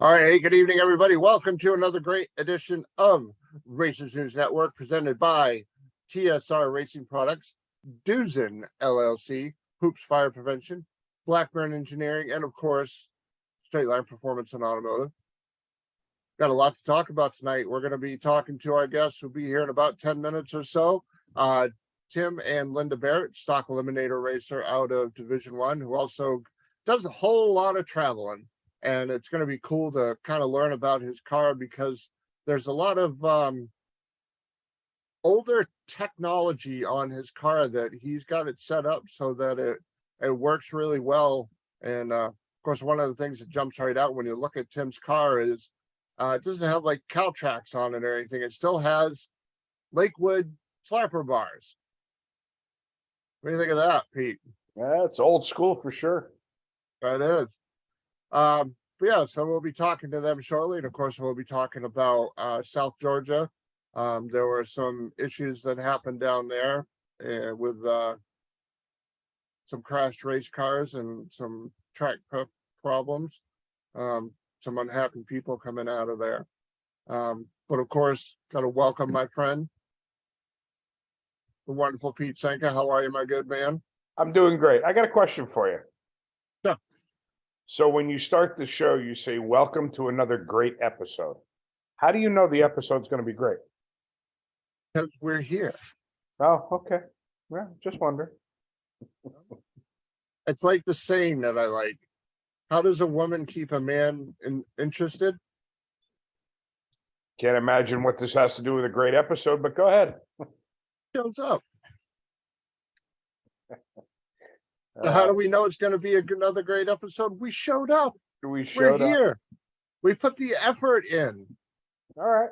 All right, hey, good evening, everybody. Welcome to another great edition of Racers News Network, presented by TSR Racing Products, Duzen LLC, Hoops Fire Prevention, Blackburn Engineering, and of course, Straight Line Performance and Automotive. Got a lot to talk about tonight. We're going to be talking to our guests who'll be here in about 10 minutes or so. Tim and Linda Barrett, stock eliminator racer out of Division One, who also does a whole lot of traveling. And it's going to be cool to kind of learn about his car because there's a lot of older technology on his car that he's got it set up so that it works really well. And of course, one of the things that jumps right out when you look at Tim's car is it doesn't have like cow tracks on it or anything. It still has Lakewood slapper bars. What do you think of that, Pete? Yeah, it's old school for sure. That is. But yeah, so we'll be talking to them shortly. And of course, we'll be talking about South Georgia. There were some issues that happened down there with some crashed race cars and some track problems. Some unhappy people coming out of there. But of course, got to welcome my friend, the wonderful Pete Senka. How are you, my good man? I'm doing great. I got a question for you. Sure. So when you start the show, you say, "Welcome to another great episode." How do you know the episode's going to be great? Because we're here. Oh, okay. Yeah, just wonder. It's like the saying that I like. How does a woman keep a man interested? Can't imagine what this has to do with a great episode, but go ahead. Shows up. How do we know it's going to be another great episode? We showed up. We're here. We put the effort in. All right.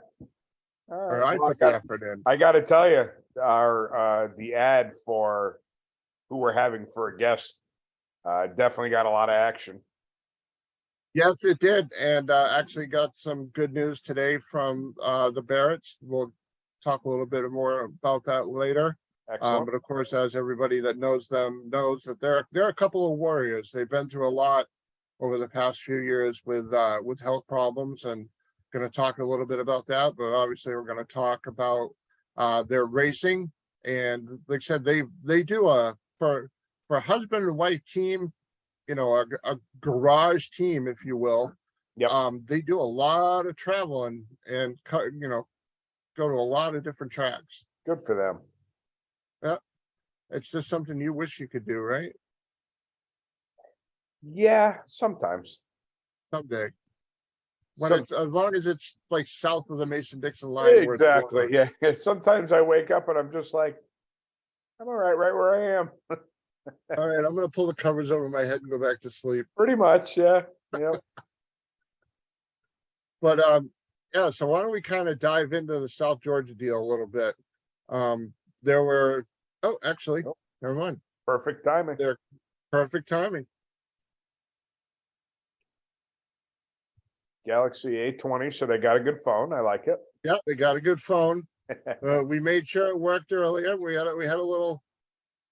Or I put the effort in. I got to tell you, the ad for who we're having for a guest definitely got a lot of action. Yes, it did, and actually got some good news today from the Barretts. We'll talk a little bit more about that later. But of course, as everybody that knows them knows that they're a couple of warriors. They've been through a lot over the past few years with health problems, and going to talk a little bit about that. But obviously, we're going to talk about their racing, and like I said, they do for a husband and wife team, you know, a garage team, if you will. Yep. They do a lot of traveling and go to a lot of different tracks. Good for them. Yeah, it's just something you wish you could do, right? Yeah, sometimes. Someday. It's as long as it's like south of the Mason-Dixon line. Exactly. Yeah. Sometimes I wake up and I'm just like, I'm all right where I am. All right, I'm gonna pull the covers over my head and go back to sleep. Pretty much, yeah. Yeah. But yeah, so why don't we kind of dive into the South Georgia deal a little bit? There were never mind. Perfect timing. Perfect timing. Galaxy A20, so they got a good phone. I like it. Yeah, they got a good phone. We made sure it worked earlier. We had a little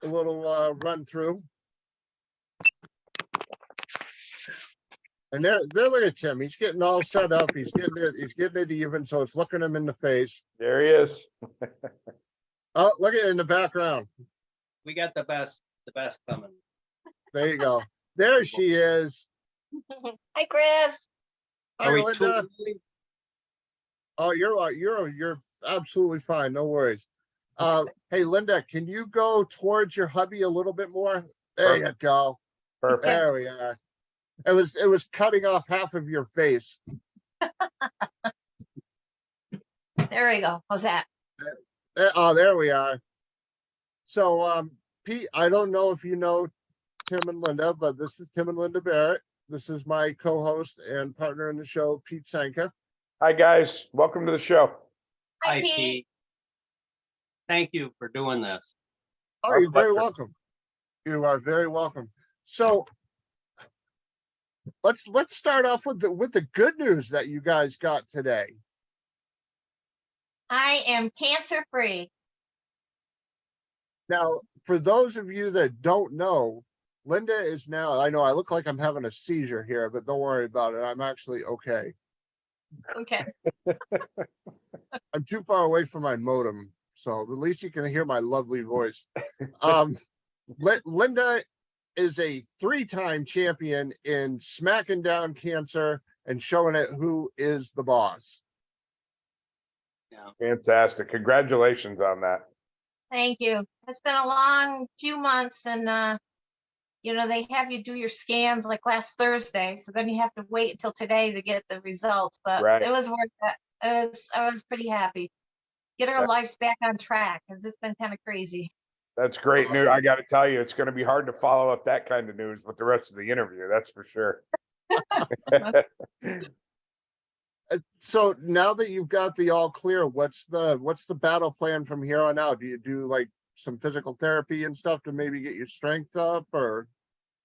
run through. And there look at Tim. He's getting all set up. He's getting it even, so it's looking him in the face. There he is. Oh, look at it in the background. We got the best coming. There you go. There she is. Hi, Chris. Hi, Linda. Oh, you're absolutely fine. No worries. Hey, Linda, can you go towards your hubby a little bit more? There you go. Perfect. There we are. It was cutting off half of your face. There we go. How's that? There we are. So, Pete, I don't know if you know Tim and Linda, but this is Tim and Linda Barrett. This is my co-host and partner in the show, Pete Senka. Hi, guys. Welcome to the show. Hi, Pete. Thank you for doing this. Oh, you're very welcome. You are very welcome. So let's start off with the good news that you guys got today. I am cancer-free. Now, for those of you that don't know, Linda is now, I know I look like I'm having a seizure here, but don't worry about it. I'm actually okay. Okay. I'm too far away from my modem, so at least you can hear my lovely voice. Um, Linda is a 3-time champion in smacking down cancer and showing it who is the boss. Fantastic. Congratulations on that. Thank you. It's been a long few months and they have you do your scans like last Thursday. So then you have to wait until today to get the results, but Right. it was worth it. I was pretty happy. Get our That- lives back on track because it's been kind of crazy. That's great news. I got to tell you, it's going to be hard to follow up that kind of news with the rest of the interview. That's for sure. So now that you've got the all clear, what's the battle plan from here on out? Do you do like some physical therapy and stuff to maybe get your strength up, or?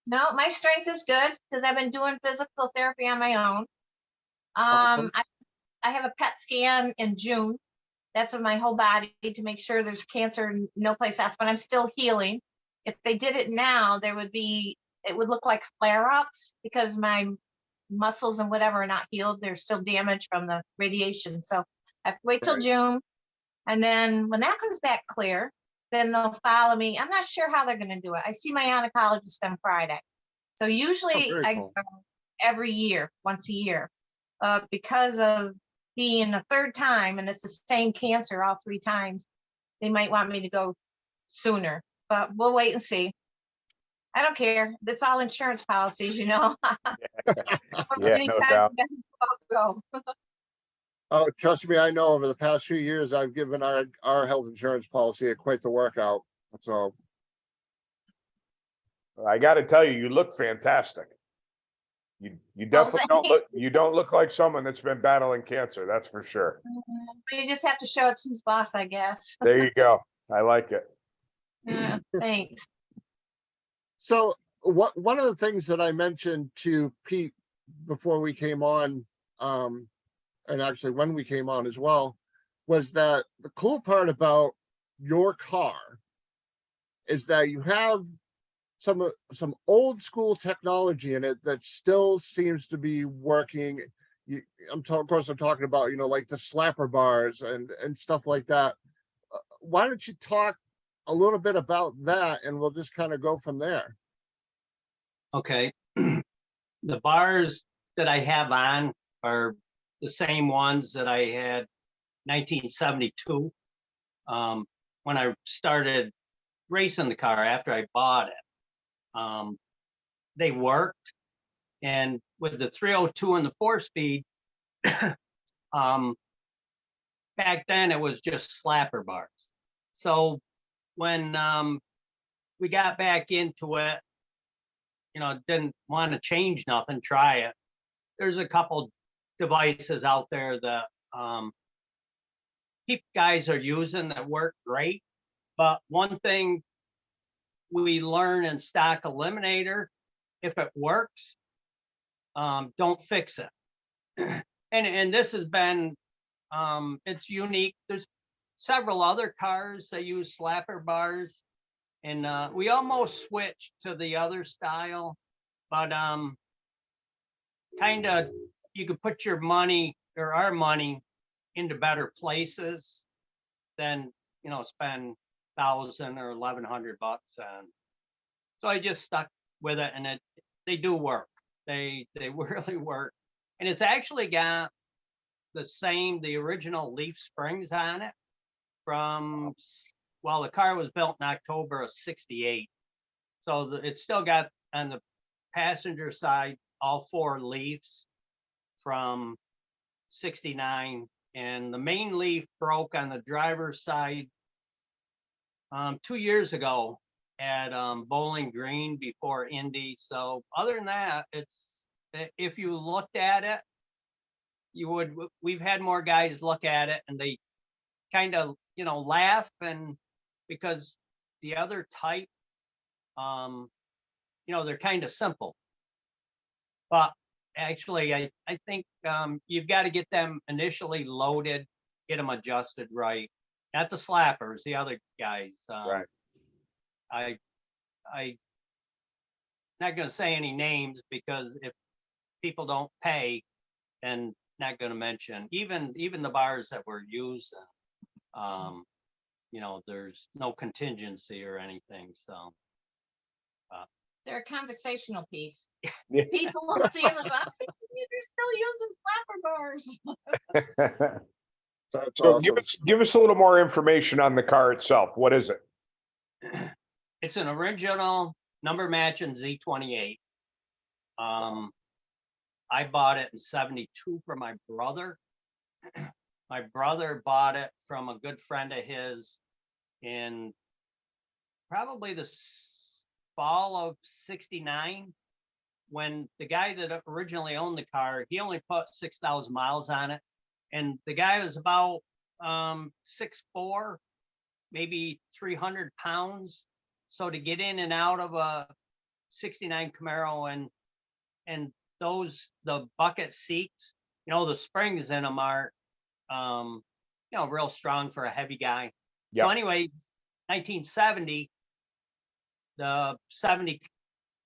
No, my strength is good because I've been doing physical therapy on my own. Awesome. I have a PET scan in June. That's of my whole body to make sure there's cancer no place else, but I'm still healing. If they did it now, it would look like flare-ups because my muscles and whatever are not healed. They're still damaged from the radiation. So I have to wait till Right. June. And then when that comes back clear, then they'll follow me. I'm not sure how they're going to do it. I see my oncologist on Friday. So usually very I cool. go every year, once a year. Because of being a third time and it's the same cancer all 3 times, they might want me to go sooner, but we'll wait and see. I don't care. It's all insurance policies, Yeah, no doubt. Go. Oh, trust me, I know over the past few years, I've given our health insurance policy quite the workout. So I got to tell you, you look fantastic. You definitely don't look like someone that's been battling cancer. That's for sure. You just have to show it's who's boss, I guess. There you go. I like it. Yeah, thanks. So one of the things that I mentioned to Pete before we came on, and actually when we came on as well, was that the cool part about your car is that you have some old school technology in it that still seems to be working. Of course, I'm talking about like the slapper bars and stuff like that. Why don't you talk a little bit about that, and we'll just kind of go from there. Okay. The bars that I have on are the same ones that I had 1972 when I started racing the car after I bought it. They worked, and with the 302 and the 4-speed, back then it was just slapper bars. So when we got back into it, didn't want to change nothing, try it. There's a couple devices out there that guys are using that work great. But one thing we learn in stock eliminator, if it works, don't fix it. and this has been, it's unique. There's several other cars that use slapper bars, and we almost switched to the other style, but kind of you could put your money or our money into better places than spend $1,000 or $1,100 on. So I just stuck with it, and they do work. They really work, and it's actually got the original leaf springs on it from, well, the car was built in October of '68, so it's still got on the passenger side all 4 leaves from '69, and the main leaf broke on the driver's side 2 years ago at Bowling Green before Indy. So other than that, if you looked at it, we've had more guys look at it and they kind of laugh, and because the other type, they're kind of simple, but actually I think you've got to get them initially loaded, get them adjusted right. Not the slappers, the other guys. Right. I not gonna say any names because if people don't pay, then not gonna mention, even the bars that we're using. You know, there's no contingency or anything, so. They're a conversational piece. Yeah. People will see them and go, "Oh, you're still using slapper bars." That's So awesome. give us a little more information on the car itself. What is it? It's an original number matching Z28. I bought it in 72 from my brother. My brother bought it from a good friend of his in probably the fall of 69. When the guy that originally owned the car, he only put 6,000 miles on it. And the guy was about 6'4", maybe 300 pounds. So to get in and out of a 69 Camaro and the bucket seats, you know, the springs in them are, you know, real strong for a heavy guy. Yep. So anyway, 1970, the 70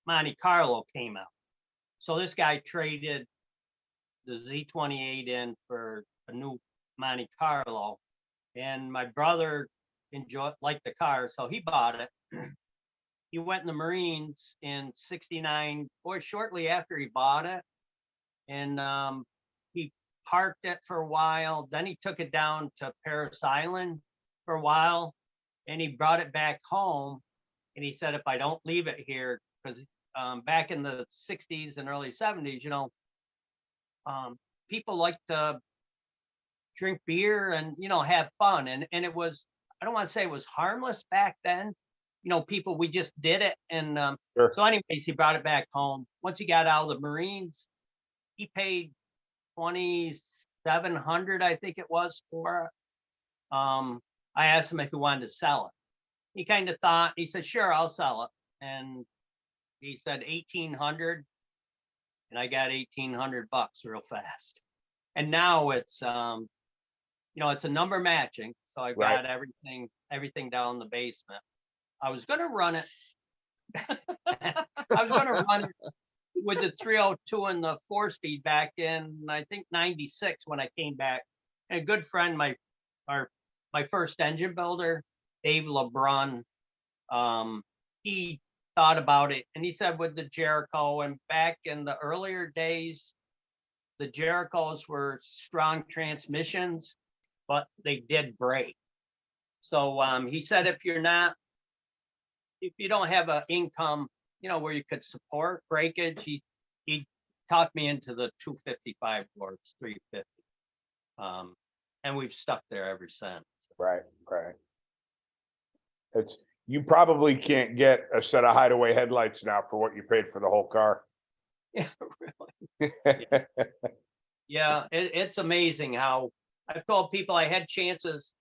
Monte Carlo came out. So this guy traded the Z28 in for a new Monte Carlo, and my brother liked the car, so he bought it. He went in the Marines in 69, or shortly after he bought it, and he parked it for a while. Then he took it down to Paris Island for a while, and he brought it back home. And he said, if I don't leave it here, because back in the 60s and early 70s, you know, people like to drink beer and, you know, have fun. And it was, I don't want to say it was harmless back then. You know, people, we just did it. And Sure. so anyways, he brought it back home. Once he got out of the Marines, he paid $2,700, I think it was, for it. I asked him if he wanted to sell it. He kind of thought, he said, sure, I'll sell it. And he said 1,800, and I got 1,800 bucks real fast. And now it's, you know, it's a number matching. So I've Right. got everything down in the basement. I was going to run it. I was going to run it with the 302 and the 4-speed back in, I think, 96 when I came back. And a good friend, my first engine builder, Dave LeBrun, he thought about it, and he said with the Jericho, and back in the earlier days, the Jericos were strong transmissions, but they did break. So he said if you don't have an income, you know, where you could support breakage, he talked me into the 255 or 350. And we've stuck there ever since. Right. You probably can't get a set of Hideaway headlights now for what you paid for the whole car. Yeah, really. Yeah, it's amazing how I've told people I had chances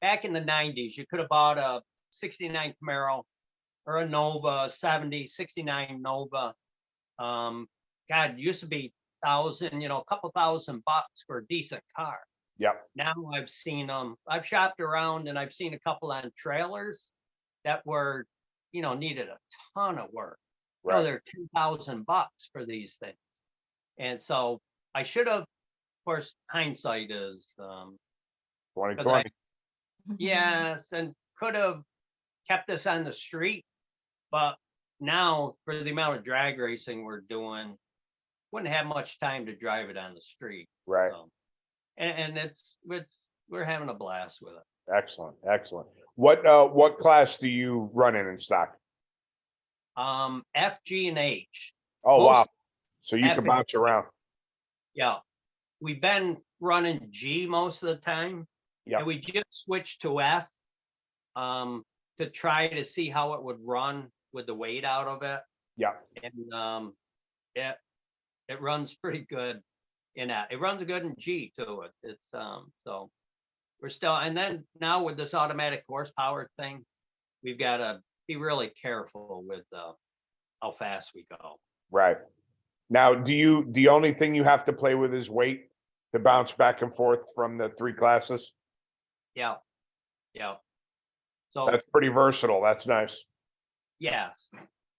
back in the 90s. You could have bought a 69 Camaro or a Nova, 69 Nova. God, it used to be $1,000, you know, a couple $1,000 for a decent car. Yep. Now I've seen them. I've shopped around and I've seen a couple on trailers that were, you know, needed a ton of work. Right. Oh, they're $10,000 for these things. And so I should have, of course, hindsight is 2020. yes, and could have kept this on the street, but now for the amount of drag racing we're doing, wouldn't have much time to drive it on the street. Right. So, and we're having a blast with it. Excellent. What class do you run in stock? F, G, and H. Oh, wow. Most- So you F can and bounce around. Yeah, we've been running G most of the time. Yep. And we just switched to F to try to see how it would run with the weight out of it. Yeah. And it runs pretty good in that. It runs good in G too. It's so we're still, and then now with this automatic horsepower thing, we've got to be really careful with how fast we go. Right. Now, the only thing you have to play with is weight to bounce back and forth from the 3 classes? Yeah. So That's pretty versatile. That's nice. yes,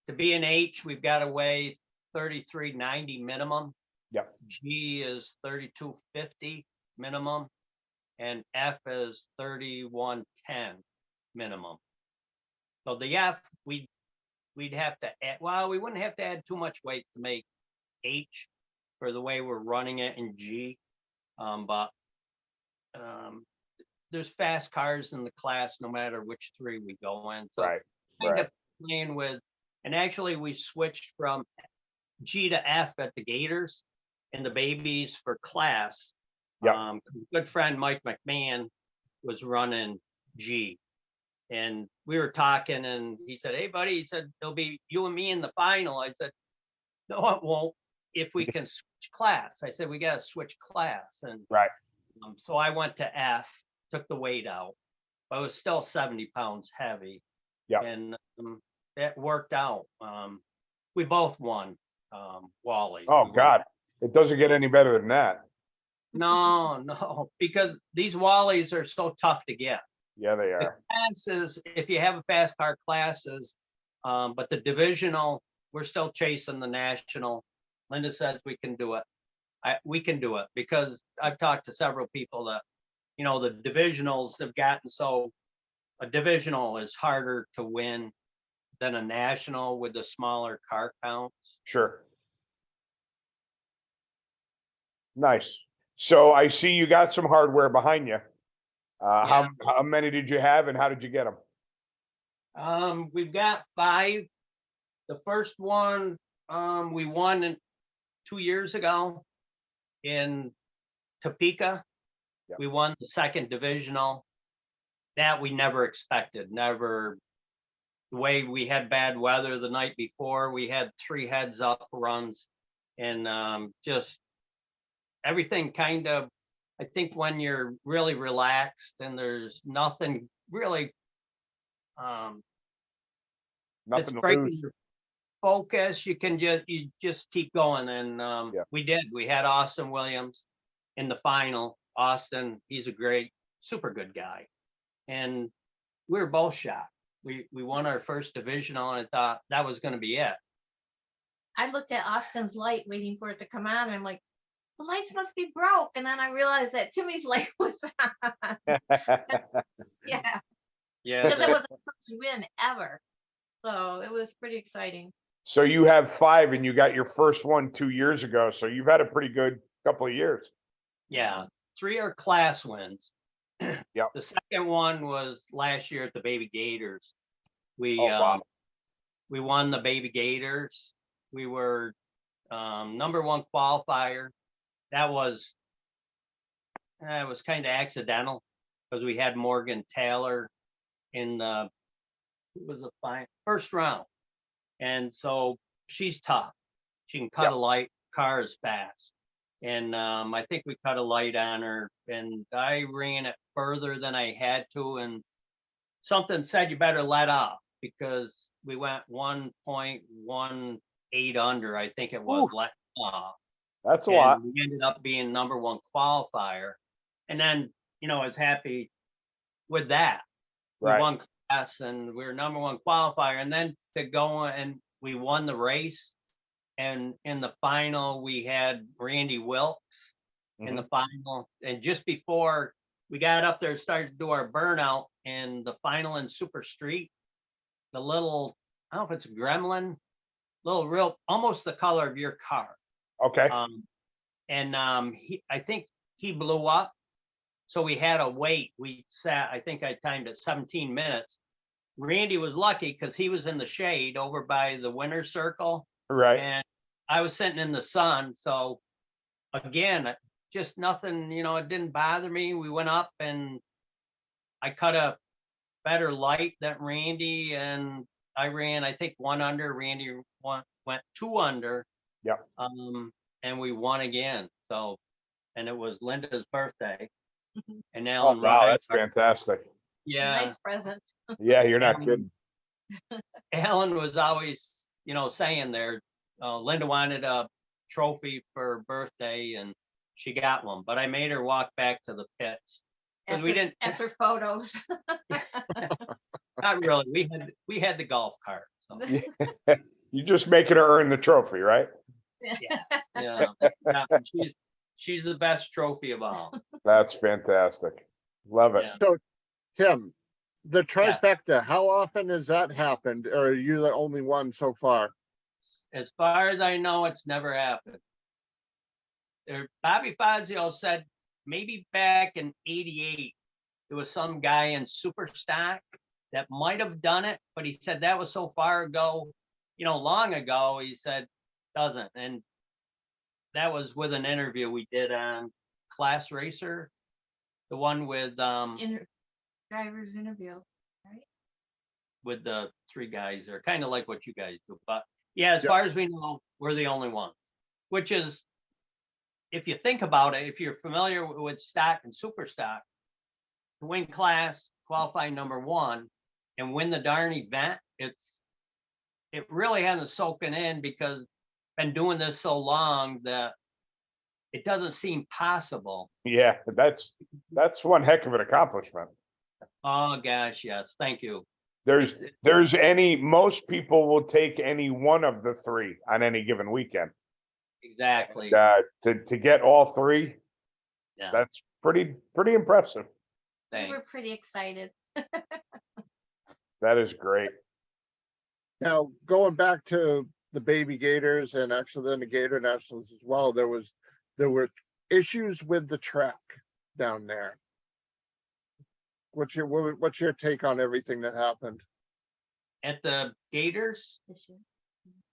to be an H, we've got to weigh 3390 minimum. Yep. G is 3250 minimum, and F is 3110 minimum. So the F, we'd have to add, well, we wouldn't have to add too much weight to make H for the way we're running it in G. But there's fast cars in the class no matter which three we go in. So Right. kind Right. of playing with, and actually we switched from G to F at the Gators and the babies for class. Yep. Good friend Mike McMahon was running G, and we were talking, and he said, "Hey, buddy," he said, "there'll be you and me in the final." I said, "No, it won't. If we can switch class." I said, "We got to switch class," and Right. so I went to F, took the weight out, but it was still 70 pounds heavy. Yep. And it worked out. We both won Wally. Oh We won. God, it doesn't get any better than that. No, because these Wallies are so tough to get. Yeah, they The are. classes, if you have a fast car classes, but the divisional, we're still chasing the national. Linda says we can do it. We can do it because I've talked to several people that, you know, the divisionals have gotten so, a divisional is harder to win than a national with the smaller car counts. Sure. Nice. So I see you got some hardware behind you. Yeah. How many did you have, and how did you get them? We've got 5. The first one we won 2 years ago in Topeka. Yep. We won the second divisional. That we never expected. Never. The way we had bad weather the night before, we had 3 heads up runs, and just everything kind of. I think when you're really relaxed and there's nothing really Nothing that's to breaking lose. your focus, you just keep going. And Yeah. we did. We had Austin Williams in the final. Austin, he's a great, super good guy, and we were both shocked. We won our first divisional, and I thought that was going to be it. I looked at Austin's light waiting for it to come on, and I'm like, the lights must be broke. And then I realized that Timmy's light was on. Yeah, Yeah, because it was the first win ever. So it was pretty exciting. So you have 5, and you got your first one 2 years ago. So you've had a pretty good couple of years. yeah. 3 are class wins. Yep. The second one was last year at the Baby Gators. We Oh, wow. we won the Baby Gators. We were #1 qualifier. That was kind of accidental because we had Morgan Taylor in the first round, and so she's tough. She can cut Yep. a light. Car is fast, and I think we cut a light on her, and I ran it further than I had to, and something said you better let off because we went 1.18 under. I think it was Ooh. let off. That's a And lot. we ended up being #1 qualifier. And then, I was happy with that. We Right. won class and we were #1 qualifier. And then to go and we won the race. And in the final, we had Randy Wilkes in the final. And just before we got up there, started to do our burnout in the final in Super Street, the little, I don't know if it's a gremlin, real, almost the color of your car. Okay. I think he blew up. So we had to wait. We sat, I think I timed it 17 minutes. Randy was lucky because he was in the shade over by the winner's circle. Right. And I was sitting in the sun. So again, just nothing, it didn't bother me. We went up and I cut a better light than Randy, and I ran, I think 1 under. Randy went 2 under. Yep. And we won again. So, and it was Linda's birthday. And Oh, Alan wow, Ryan, that's fantastic. yeah, Nice present. Yeah, you're not Alan- kidding. Alan was always, saying there, Linda wanted a trophy for her birthday, and she got one. But I made her walk back to the pits because we didn't. After photos. Not really. We had the golf cart. So. You just making her earn the trophy, right? Yeah, she's the best trophy of all. That's fantastic. Love it. Yeah. Tim, the Yeah. trifecta, how often has that happened? Or are you the only one so far? As far as I know, it's never happened. Bobby Fazio said maybe back in '88, there was some guy in Superstock that might have done it, but he said that was so far ago, long ago, he said doesn't. And that was with an interview we did on Class Racer, the one with Driver's interview, right? with the three guys there, kind of like what you guys do. But yeah, as Yep. far as we know, we're the only ones, which is, if you think about it, if you're familiar with stock and super stock, to win class, qualify number one, and win the darn event, it really hasn't soaking in, because been doing this so long that it doesn't seem possible. Yeah, that's one heck of an accomplishment. Oh gosh, yes, thank you. Most people will take any one of the three on any given weekend. Exactly. To get all three, Yeah. that's pretty impressive. We Thanks. were pretty excited. That is great. Now, going back to the baby gators and actually then the Gator Nationals as well, there were issues with the track down there. What's your take on everything that happened? At the Gators, This year.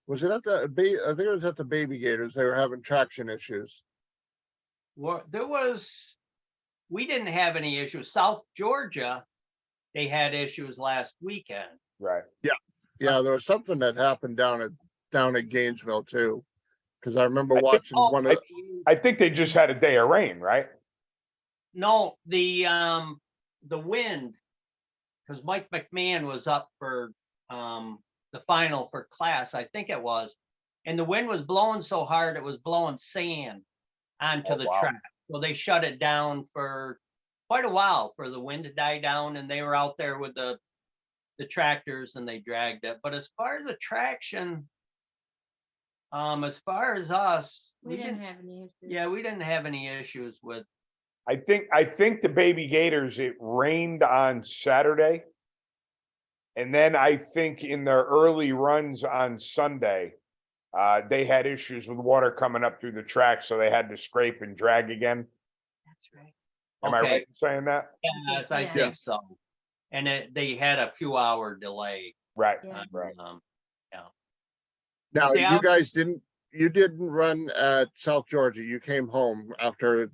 Was it at I think it was at the baby gators. They were having traction issues. we didn't have any issues. South Georgia, they had issues last weekend. Right. Yeah, there was something that happened down at Gainesville too. Because I remember watching one of I think they just had a day of rain, right? No, the wind, because Mike McMahon was up for the final for class, I think it was, and the wind was blowing so hard it was blowing sand onto the wow. track. So they shut it down for quite a while for the wind to die down, and they were out there with the tractors and they dragged it. But as far as the traction, as far as us, We didn't have any issues. yeah, we didn't have any issues with. I think the baby gators, it rained on Saturday. And then I think in their early runs on Sunday, they had issues with water coming up through the track, so they had to scrape and drag again. That's right. Am I Okay. right in saying that? Yes, I Yeah. think so. And they had a few hour delay. Right, Yeah. right. now the you out- guys didn't run at South Georgia. You came home after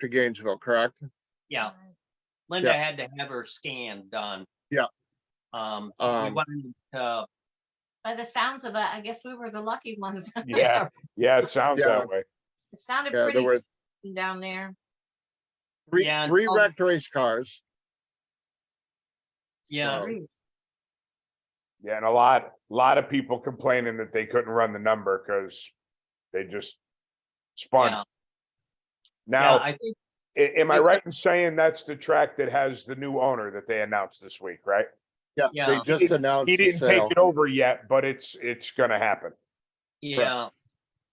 Gainesville, correct? Yeah, Right. Linda Yeah. had to have her scan done. Yeah. We Um, went to, By the sounds of it, I guess we were the lucky ones. Yeah, yeah, it sounds Yeah. that way. It sounded Yeah, there pretty were down there. three Yeah, wrecked race cars. yeah, So, Yeah, and a lot of people complaining that they couldn't run the number because they just spun. yeah. Now, I think, am I right in saying that's the track that has the new owner that they announced this week, right? yeah, Yeah. they just announced He the didn't sale. take it over yet, but it's gonna happen. yeah.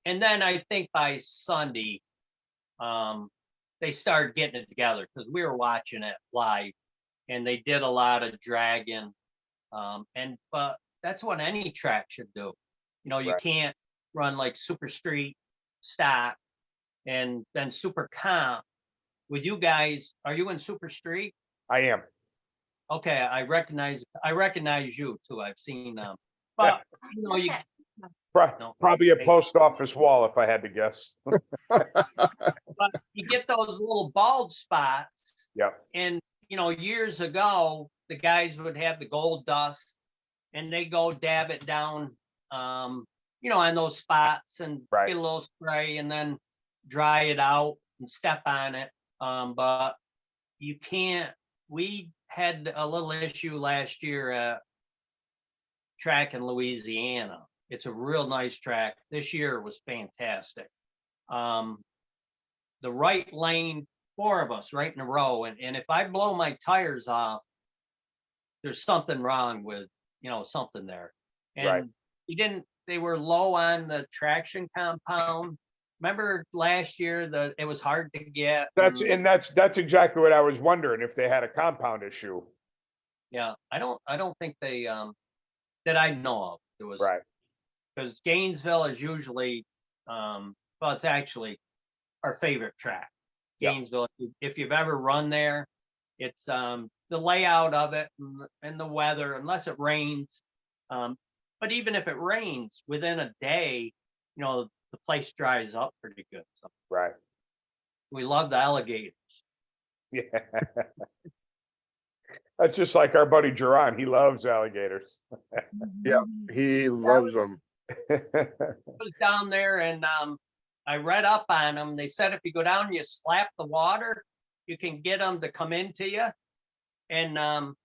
And then I think by Sunday, they started getting it together, because we were watching it live, and they did a lot of dragging. But that's what any track should do. You Right. can't run like Super Street, stock, and then Super Comp. With you guys, are you in Super Street? I am. Okay, I recognize you too. I've seen them. But you No. Probably a post office wall if I had to guess. but you get those little bald spots. Yep. And years ago, the guys would have the gold dust, and they go dab it down, on those spots, and Right. get a little spray, and then dry it out and step on it. But you can't. We had a little issue last year at track in Louisiana. It's a real nice track. This year was fantastic. The right lane, 4 of us right in a row. And if I blow my tires off, there's something wrong with, something there. And Right. you didn't they were low on the traction compound. Remember last year it was hard to get. That's exactly what I was wondering, if they had a compound issue. Yeah, I don't think they that I know of. It was Right. because Gainesville is usually well, it's actually our favorite track. Yep. Gainesville, if you've ever run there, it's the layout of it and the weather, unless it rains. But even if it rains, within a day, the place dries up pretty good. So Right. we love the alligators. Yeah. That's just like our buddy Geron. He loves alligators. Yeah, he loves them. I was down there and I read up on them. They said if you go down and you slap the water, you can get them to come into you. And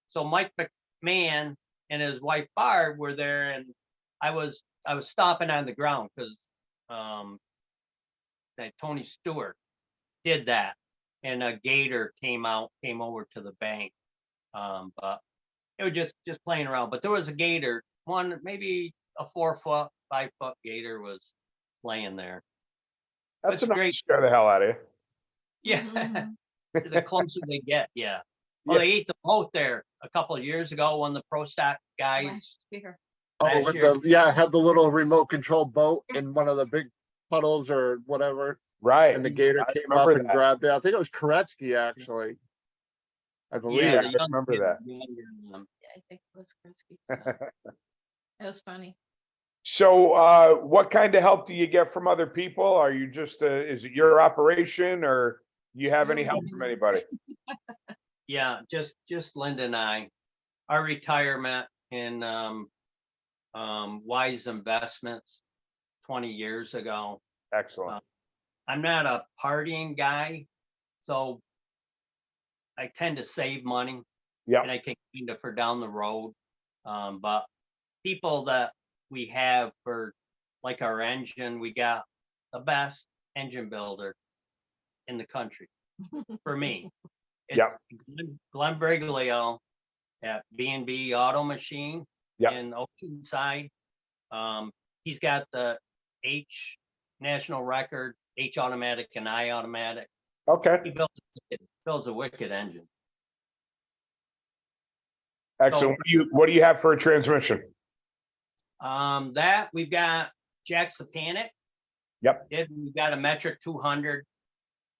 so Mike McMahon and his wife Barb were there, and I was stomping on the ground because that Tony Stewart did that, and a gator came over to the bank. But it was just playing around. But there was a gator, one maybe a 4 foot, 5 foot gator was laying there. That's It's enough great. to scare the hell out of you. Yeah, the closer they get, yeah. Yeah. Well, they ate the boat there a couple of years ago. One of the pro stock guys. Last year. Oh, Last with year. had the little remote control boat in one of the big puddles or whatever, Right. and the gator I came up remember and that. grabbed it. I think it was Koretsky, actually. I believe. Yeah, I the young remember kid, that. younger, Yeah, I think it was Krisky. It was funny. So, what kind of help do you get from other people? Are you just, is it your operation, or you have any help from anybody? Yeah, just Linda and I. Our retirement in Wise Investments 20 years ago. Excellent. I'm not a partying guy, so I tend to save money. Yeah. And I can kind of for down the road. But people that we have for like our engine, we got the best engine builder in the country for me. It's Yeah. Glenn Briglio at B&B Auto Machine Yeah. in Oceanside. He's got the H national record, H automatic and I automatic. Okay. He builds a wicked engine. Excellent. What do you have for a transmission? That we've got Jack Sapanic. Yep. We've got a metric 200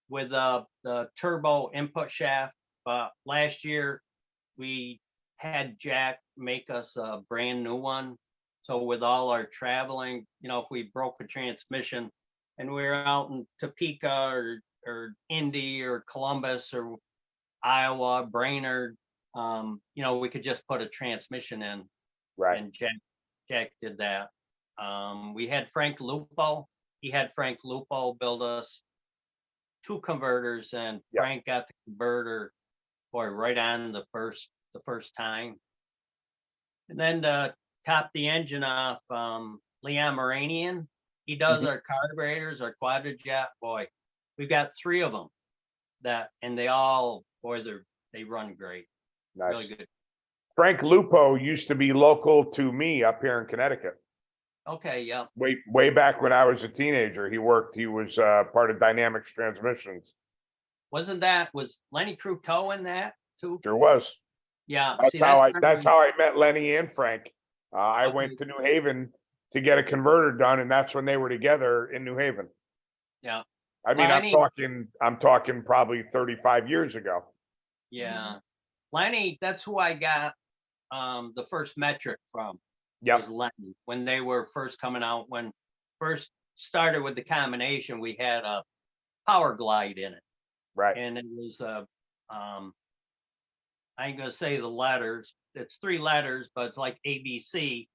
with the turbo input shaft. But last year we had Jack make us a brand new one. So with all our traveling, if we broke a transmission and we were out in Topeka or Indy or Columbus or Iowa, Brainerd, we could just put a transmission in. Right. And Jack did that. We had Frank Lupo. He had Frank Lupo build us 2 converters, and Yeah. Frank got the converter, right on the first time. And then to top the engine off, Leon Moranian, he does our carburetors, our Quadrajet. Boy, we've got 3 of them and they all, they run great. Nice. Really good. Frank Lupo used to be local to me up here in Connecticut. Okay, yeah. Way back when I was a teenager, he was part of Dynamics Transmissions. Was Lenny Cruteau in that too? Sure was. Yeah. That's see, how that's I met Lenny and Frank. I Okay. went to New Haven to get a converter done, and that's when they were together in New Haven. Yeah. I mean, Lenny- I'm talking probably 35 years ago. Yeah. Lenny, that's who I got the first metric from. Yep. Was Lenny. When they were first coming out, when first started with the combination, we had a Power Glide in it. Right. And it was I ain't gonna say the letters. It's 3 letters, but it's like ABC.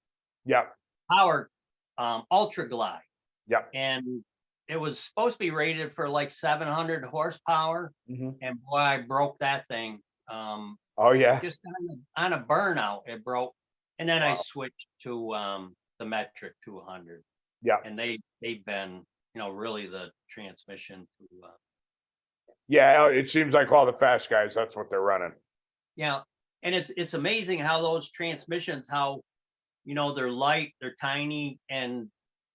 Yep. Power Ultra Glide. Yep. And it was supposed to be rated for like 700 horsepower. Mhm. And boy, I broke that thing. Oh yeah. Just on a burnout, it broke. And then I Wow. switched to the metric 200. Yeah. And they've been, really the transmission to Yeah, it seems like all the fast guys, that's what they're running. yeah. And it's amazing how those transmissions, how they're light, they're tiny, and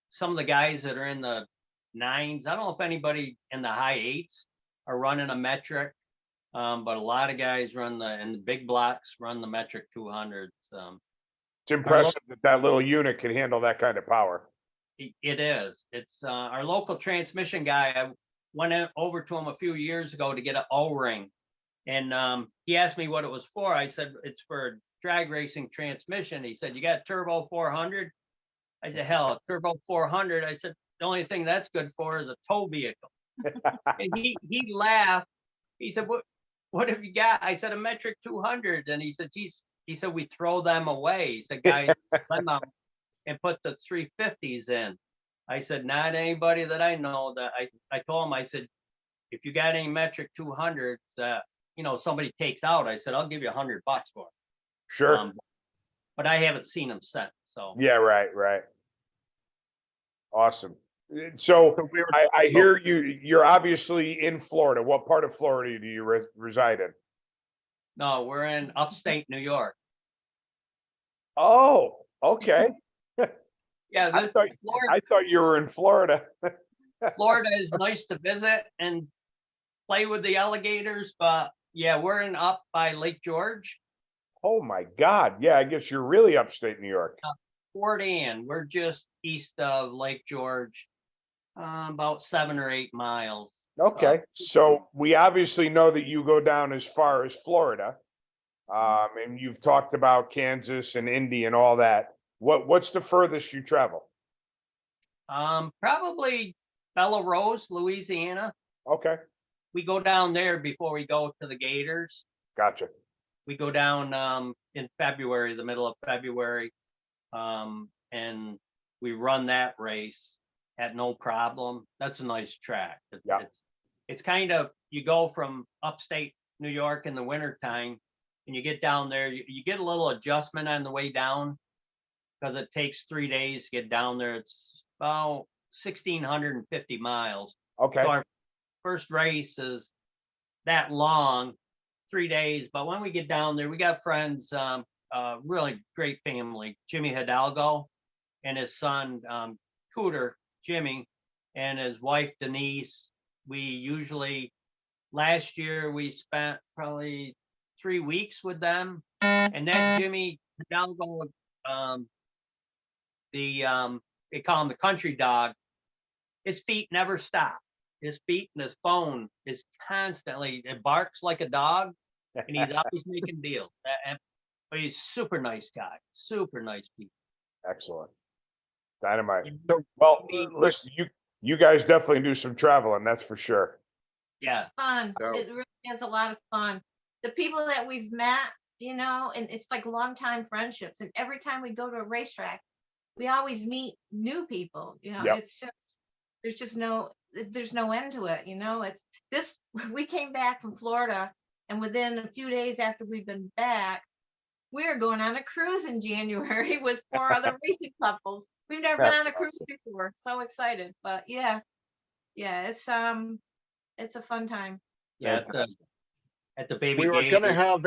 some of the guys that are in the 9s, I don't know if anybody in the high 8s are running a metric, but a lot of guys in the big blocks run the metric 200s. It's impressive that little unit can handle that kind of power. It is. It's our local transmission guy. I went over to him a few years ago to get an O-ring, and he asked me what it was for. I said it's for drag racing transmission. He said, "You got turbo 400?" I said, "Hell, turbo 400." I said, "The only thing that's good for is a tow vehicle." And he laughed. He said, "What have you got?" I said, "A metric 200." And he said, "Geez," he said, "we throw them away." He said, "Guys, them out and put the 350s in." I said, "Not anybody that I know." That I told him, I said, "If you got any metric 200s that somebody takes out," I said, "I'll give you $100 for it." Sure. But I haven't seen them since. So Yeah, right. Awesome. So I hear you're obviously in Florida. What part of Florida do you reside in? no, we're in upstate New York. Oh, okay. Yeah, I thought you were in Florida. Florida is nice to visit and play with the alligators, but yeah, we're up by Lake George. Oh my God. Yeah, I guess you're really upstate New York. Fort Ann, we're just east of Lake George, about 7 or 8 miles. Okay. So we obviously know that you go down as far as Florida. And you've talked about Kansas and Indy and all that. What's the furthest you travel? Probably Bella Rose, Louisiana. Okay. We go down there before we go to the Gators. Gotcha. We go down in February, the middle of February, and we run that race at no problem. That's a nice track. Yeah. It's kind of, you go from upstate New York in the wintertime and you get down there, you get a little adjustment on the way down because it takes 3 days to get down there. It's about 1,650 miles. Okay. So our first race is that long, 3 days. But when we get down there, we got friends, really great family, Jimmy Hidalgo and his son, Cooter, Jimmy, and his wife, Denise. We usually, last year, we spent probably 3 weeks with them. And then Jimmy Hidalgo, they call him the country dog. His feet never stop. His feet and his phone is constantly, it barks like a dog, and he's always making deals. But he's super nice guy, super nice people. Excellent. Dynamite. So, Well, listen, you guys definitely do some traveling, that's for sure. Yeah. It's fun. So- It really is a lot of fun. The people that we've met, and it's like longtime friendships. And every time we go to a racetrack, we always meet new people. Yep. It's just, there's no end to it. It's this, we came back from Florida, and within a few days after we've been back, we're going on a cruise in January with 4 other racing couples. We've never been That's on a cruise before. So excited. But yeah, it's a fun time. Yeah, at the baby we were Gator. gonna have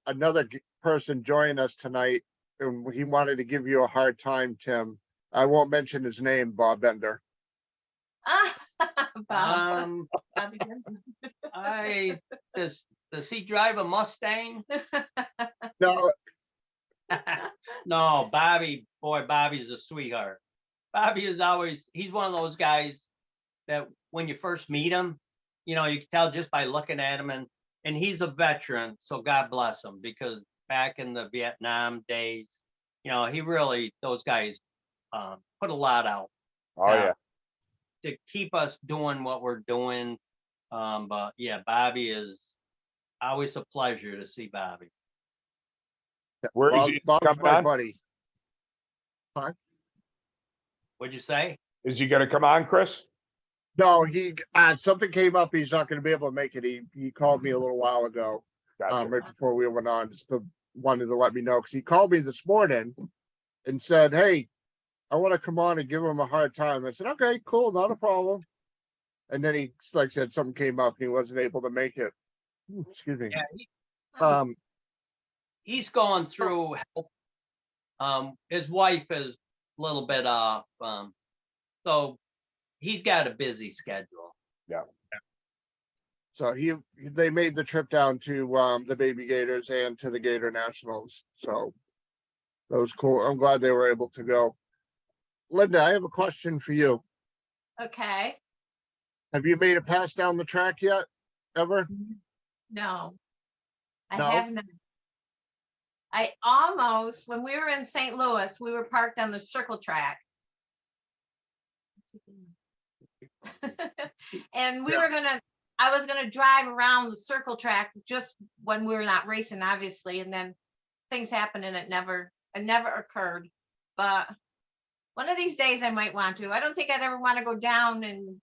another person join us tonight, and he wanted to give you a hard time, Tim. I won't mention his name, Bob Bender. Bob. Um, does he drive a Mustang? No, No, Bobby's a sweetheart. Bobby is he's one of those guys that when you first meet him, you can tell just by looking at him, and he's a veteran, so God bless him, because back in the Vietnam days, those guys put a lot out. Oh yeah. To keep us doing what we're doing. But yeah, Bobby is always a pleasure to see Bobby. Where is Bob, he Bob's coming my on? buddy. What'd you say? Is he gonna come on, Chris? No, he something came up. He's not going to be able to make it. He called me a little while ago, Gotcha. right before we went on, just wanted to let me know, because he called me this morning and said, "Hey, I want to come on and give him a hard time." I said, "Okay, cool, not a problem." And then he, like, said something came up and he wasn't able to make it. Excuse me. Yeah, Um, he's going through His wife is a little bit off. So he's got a busy schedule. So they made the trip down to the Baby Gators and to the Gator Nationals. So that was cool. I'm glad they were able to go. Linda, I have a question for you. Okay. Have you made it past down the track yet? Ever? No, I No? have not. I almost, when we were in St. Louis, we were parked on the circle track. And I was gonna drive around the circle track just when we were not racing, obviously, and then things happened and it never occurred. But one of these days I might want to. I don't think I'd ever want to go down in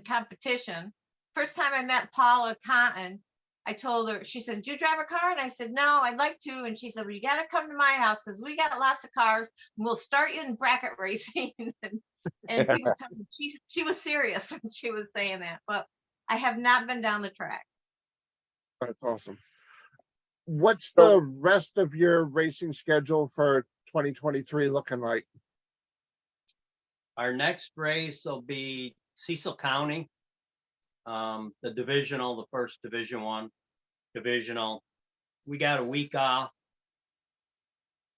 competition. First time I met Paula Cotton, I told her, she said, "Do you drive a car?" And I said, "No, I'd like to." And she said, "Well, you got to come to my house because we got lots of cars. And we'll start you in bracket racing." and people tell me she was serious when she was saying that, but I have not been down the track. That's awesome. What's So- the rest of your racing schedule for 2023 looking like? Our next race will be Cecil County. The divisional, the first Division I divisional. We got a week off.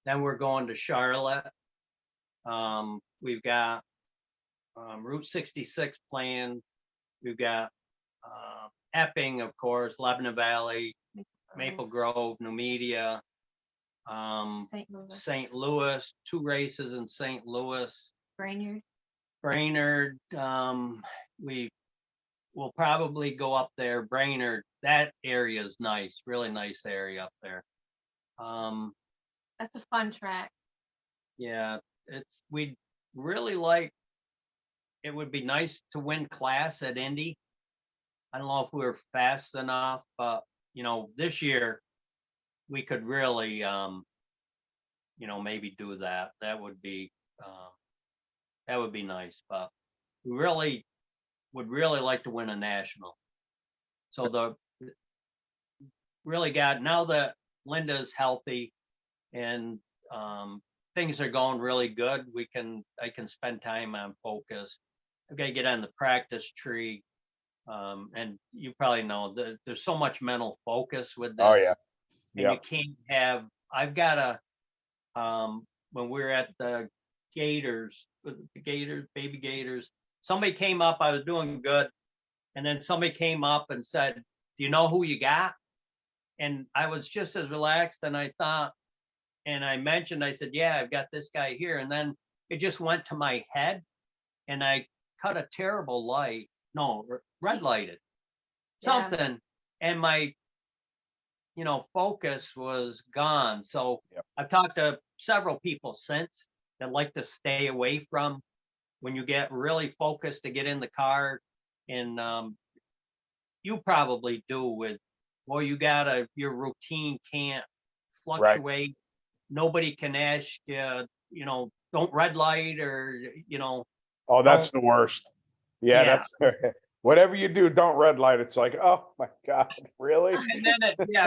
Then we're going to Charlotte. We've got Route 66 planned. We've got Epping, of course, Lebanon Valley, Maple Grove, New Media, St. Louis, 2 races in St. Louis. Brainerd, we will probably go up there. Brainerd, that area is nice, really nice area up there. That's a fun track. Yeah, we'd really like, it would be nice to win class at Indy. I don't know if we were fast enough, but this year we could really, maybe do that. That would be nice, but we would really like to win a national. So now that Linda's healthy and things are going really good, I can spend time on focus. I've got to get on the practice tree. And you probably know that there's so much mental focus with this. Oh yeah. And you can't have, I've got when we were at the Gators, Baby Gators, somebody came up, I was doing good. And then somebody came up and said, "Do you know who you got?" And I was just as relaxed, and I thought, and I mentioned, I said, "Yeah, I've got this guy here." And then it just went to my head and I cut a terrible red lighted something. And my, focus was gone. So I've talked to several people since that like to stay away from when you get really focused to get in the car. And you probably do with, well, your routine can't fluctuate. Nobody can ask you, don't red light or, Oh, that's the worst. Yeah, that's whatever you do, don't red light. It's like, oh my God, really? And then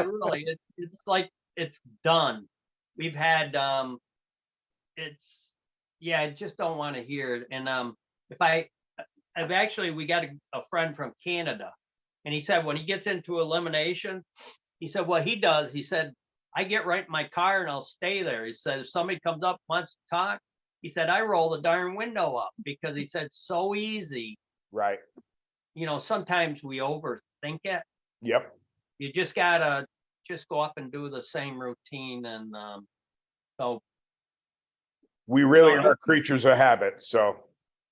really, it's like it's done. We've had I just don't want to hear it. And we got a friend from Canada, and he said when he gets into elimination, he said what he does, he said, I get right in my car and I'll stay there. He said if somebody comes up wants to talk, he said I roll the darn window up, because he said so easy. Right. Sometimes we overthink it. Yep. You just gotta just go up and do the same routine. And so we really are creatures of habit. So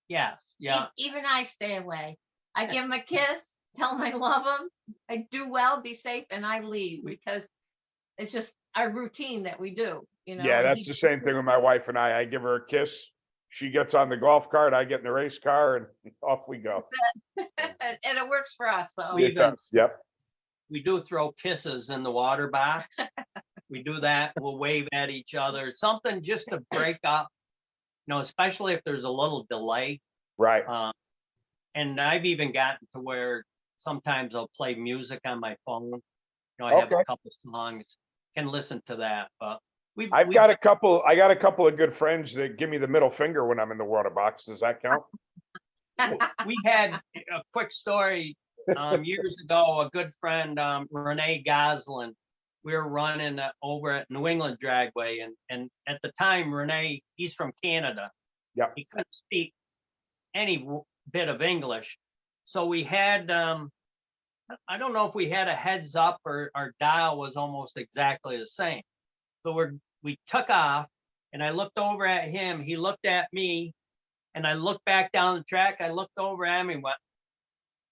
yes, yeah. Even I stay away. I give them a kiss, tell them I love them. I do well, be safe, and I leave, because it's just our routine that we do. Yeah, that's the same thing with my wife and I. I give her a kiss. She gets on the golf cart. I get in the race car, and off we go. And it works for us. So It does. Yep. We do throw kisses in the water box. We do that. We'll wave at each other. Something just to break up, especially if there's a little delay. Right. And I've even gotten to where sometimes I'll play music on my phone. I have a couple songs, can listen to that. But I've got a couple, I got a couple of good friends that give me the middle finger when I'm in the water box. Does that count? we had a quick story, years ago, a good friend, Renee Goslin. We were running over at New England Dragway, and at the time, Renee, he's from Canada. Yep. He couldn't speak any bit of English. So we had, I don't know if we had a heads up or our dial was almost exactly the same. So we took off, and I looked over at him, he looked at me, and I looked back down the track, I looked over at him and went,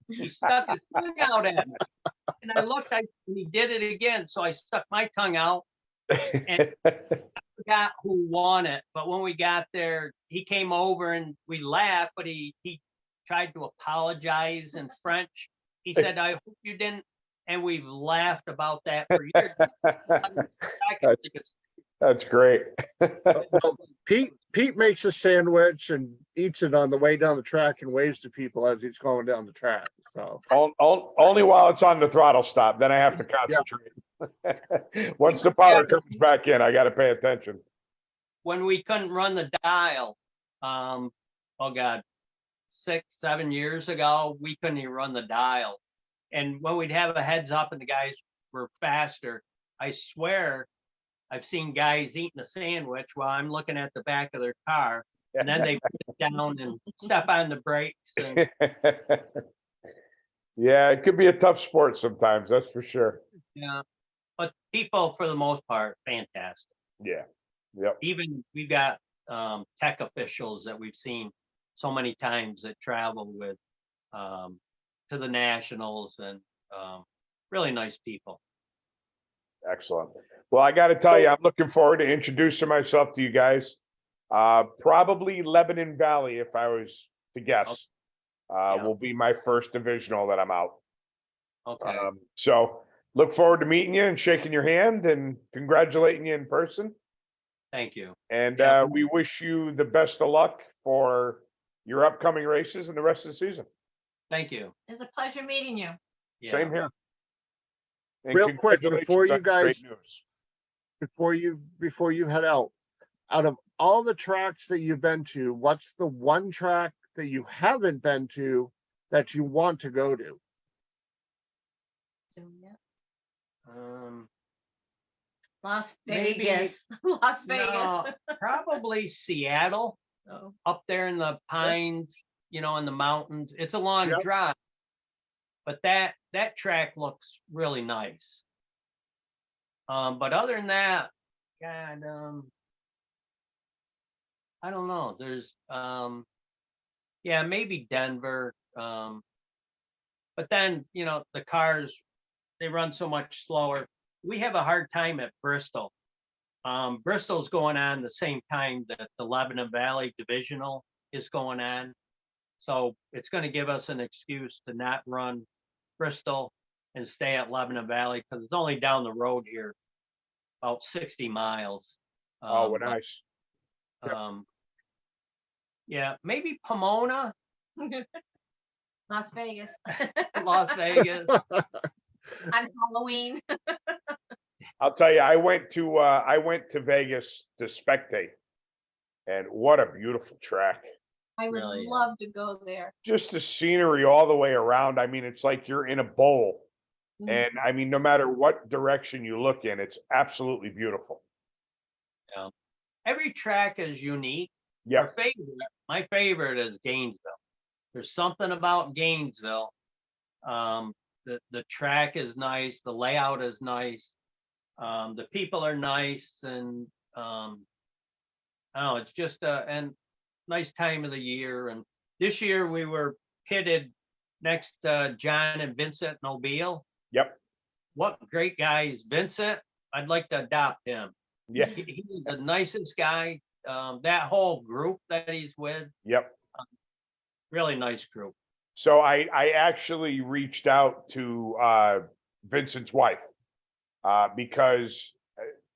he stuck his tongue out at me. And I looked, and he did it again. So I stuck my tongue out, and forgot who won it. But when we got there, he came over and we laughed, but he tried to apologize in French. He said, I hope you didn't. And we've laughed about that for years. That's great. Well, Pete makes a sandwich and eats it on the way down the track and waves to people as he's going down the track. So Only while it's on the throttle stop, then I have to concentrate. Once the power comes back in, I got to pay attention. When we couldn't run the dial, oh God, 6-7 years ago, we couldn't even run the dial. And when we'd have a heads up and the guys were faster, I swear I've seen guys eating a sandwich while I'm looking at the back of their car, and then they put it down and step on the brakes. And yeah, it could be a tough sport sometimes, that's for sure. yeah, but people for the most part, fantastic. Yeah. Yep. Even we've got tech officials that we've seen so many times that travel with to the nationals, and really nice people. Excellent. Well, I got to tell you, I'm looking forward to introducing myself to you guys. Probably Lebanon Valley, if I was to guess, Yeah. will be my first divisional that I'm out. Okay. So look forward to meeting you and shaking your hand and congratulating you in person. Thank you. And Yeah. we wish you the best of luck for your upcoming races and the rest of the season. Thank you. It's a pleasure meeting you. Yeah. Same here. And Real quick, congratulations before you on the great guys- news. before you head out of all the tracks that you've been to, what's the one track that you haven't been to that you want to go to? Las Maybe- Vegas. Las No, Vegas. probably Seattle, Oh, up there in the pines, in the mountains. It's a long Yep. drive, but that track looks really nice. But other than that, God, I don't know. There's, yeah, maybe Denver. But then, the cars, they run so much slower. We have a hard time at Bristol. Bristol's going on the same time that the Lebanon Valley Divisional is going on. So it's going to give us an excuse to not run Bristol and stay at Lebanon Valley, because it's only down the road here, about 60 miles. Oh, but, nice. yeah, maybe Pomona, Las Vegas. Las Vegas. On Halloween. I'll tell you, I went to Vegas to spectate, and what a beautiful track. I would Really, yeah. love to go there. Just the scenery all the way around. I mean, it's like you're in a bowl. Mhm. And I mean, no matter what direction you look in, it's absolutely beautiful. Every track is unique. Yeah. My favorite is Gainesville. There's something about Gainesville. The track is nice, the layout is nice, the people are nice, and it's just a nice time of the year. And this year we were pitted next to John and Vincent Nobile. Yep. What great guys. Vincent, I'd like to adopt him. Yeah. He's the nicest guy. That whole group that he's with, Yep. really nice group. So I actually reached out to Vincent's wife because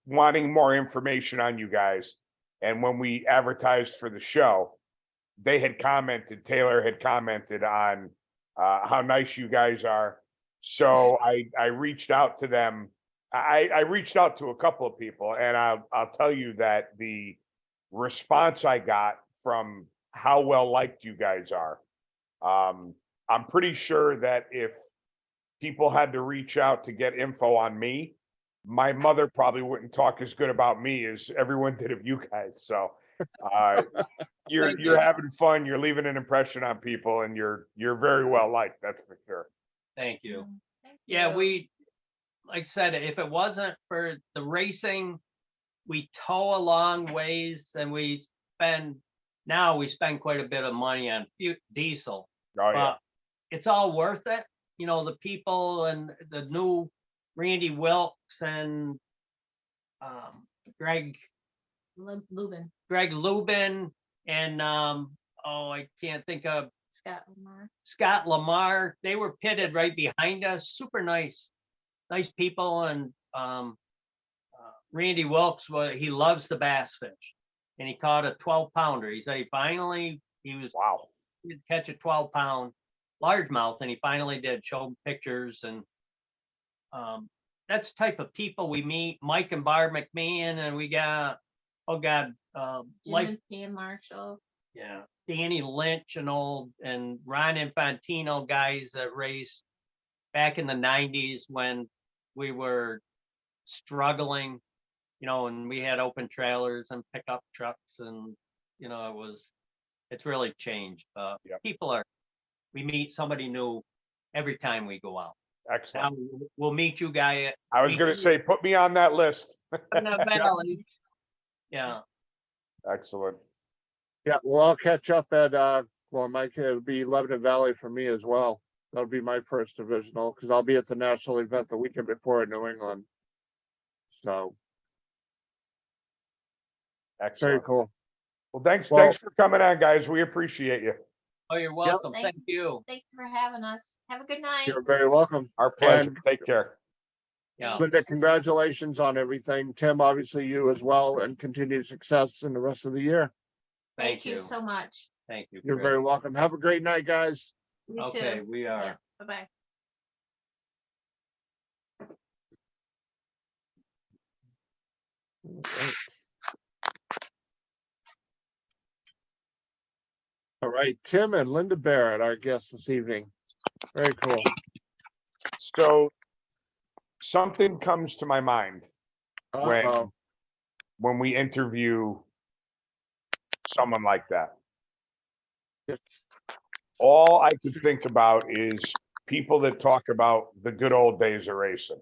wanting more information on you guys. And when we advertised for the show, Taylor had commented on how nice you guys are. So I reached out to them I reached out to a couple of people, and I'll tell you that the response I got from how well liked you guys are, I'm pretty sure that if people had to reach out to get info on me, my mother probably wouldn't talk as good about me as everyone did of you guys. So uh, you're Thank you're you. having fun, you're leaving an impression on people, and you're very well liked. That's for sure. Thank you. Thank Yeah, you. we, like I said, if it wasn't for the racing, we tow a long ways and now we spend quite a bit of money on diesel, Oh yeah, but it's all worth it. You know, the people and the new Randy Wilkes and Greg Lubin, Lubin and oh, I can't think of Scott Lamar. Scott Lamar. They were pitted right behind us. Super nice people. And Randy Wilkes, he loves the bass fish, and he caught a 12-pounder. He said he was wow. he'd catch a 12-pound largemouth, and he finally did. Show him pictures, and that's the type of people we meet. Mike and Barb McMahon, and we got Jim life, and Pam Marshall. yeah, Danny Lynch and Ron Infantino, guys that raced back in the 90s when we were struggling, you know, and we had open trailers and pickup trucks, and you know, it's really changed. Yep. We meet somebody new every time we go out. Excellent. Now we'll meet you guys. I was going to say, put me on that list. in the valley. Yeah. Excellent. Yeah, well, I'll catch up at well, Mike, it'll be Lebanon Valley for me as well. That'll be my first divisional because I'll be at the national event the weekend before in New England. So very Excellent. cool. Well, thanks Well- for coming on, guys. We appreciate you. Oh, you're welcome. Thank Thank you. Thank you for having us. Have a good night. You're very welcome. Our pleasure. And- Take care. Yeah. Linda, congratulations on everything. Tim, obviously you as well, and continued success in the rest of the year. Thank you so much. Thank you. You're Chris. very welcome. Have a great night, guys. You Okay, too. we are. Yeah. Bye-bye. All right, Tim and Linda Barrett, our guests this evening. Very cool. So something comes to my mind Uh-oh. when we interview someone like that. Yes. All I can think about is people that talk about the good old days of racing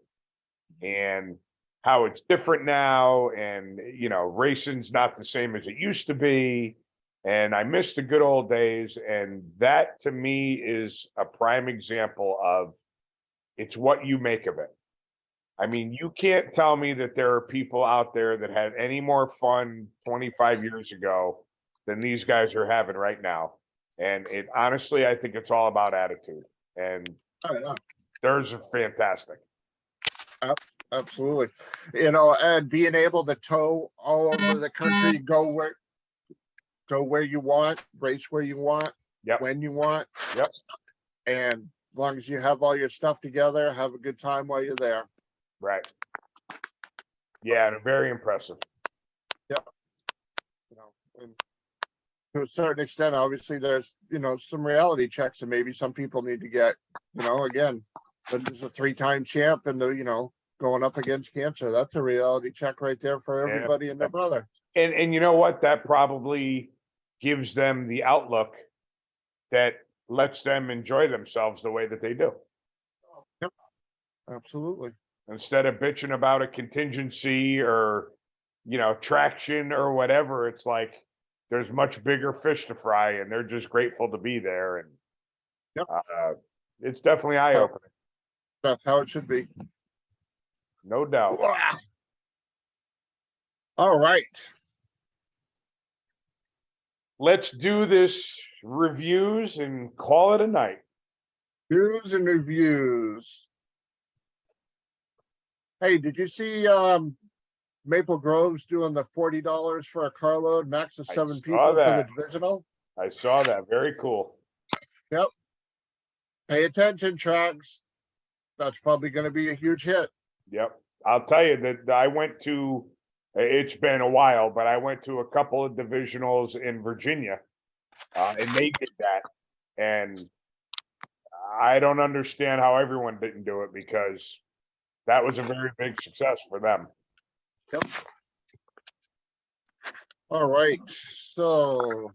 and how it's different now, and you know, racing's not the same as it used to be, and I miss the good old days. And that to me is a prime example of it's what you make of it. I mean, you can't tell me that there are people out there that had any more fun 25 years ago than these guys are having right now. And it honestly, I think it's all about attitude. And Oh, yeah. theirs are fantastic. Absolutely. You know, and being able to tow all over the country, go where you want, race where you want, Yep. when you want. Yep. And as long as you have all your stuff together, have a good time while you're there. Right. Yeah, and very impressive. You know, and to a certain extent, obviously there's, you know, some reality checks and maybe some people need to get, you know, again, Linda's a 3-time champ and you know, going up against cancer. That's a reality check right there for Yeah. everybody and their brother. And you know what? That probably gives them the outlook that lets them enjoy themselves the way that they do. Absolutely. Instead of bitching about a contingency or, you know, traction or whatever, it's like there's much bigger fish to fry and they're just grateful to be there. And Yep. It's definitely eye-opening, That's how it should be. no doubt. All right. Let's do this reviews and call it a night. News and reviews. Hey, did you see Maple Grove's doing the $40 for a carload, max of I 7 saw people for the that. divisional? I saw that. Very cool. Pay attention, tracks. That's probably going to be a huge hit. Yep. I'll tell you that I went to, it's been a while, but I went to a couple of divisionals in Virginia. And they did that. And I don't understand how everyone didn't do it because that was a very big success for them. All right, so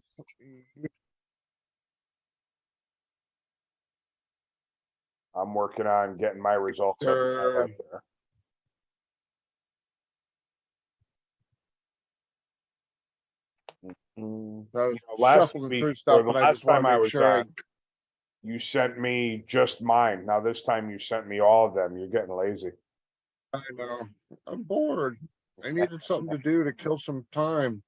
I'm working on getting my results up Sure. there. I was Last shuffling week, through or stuff, the but I last just want time to I make was sure I on, you sent me just mine. Now this time you sent me all of them. You're getting lazy. I know. I'm bored. I needed something to do to kill some time.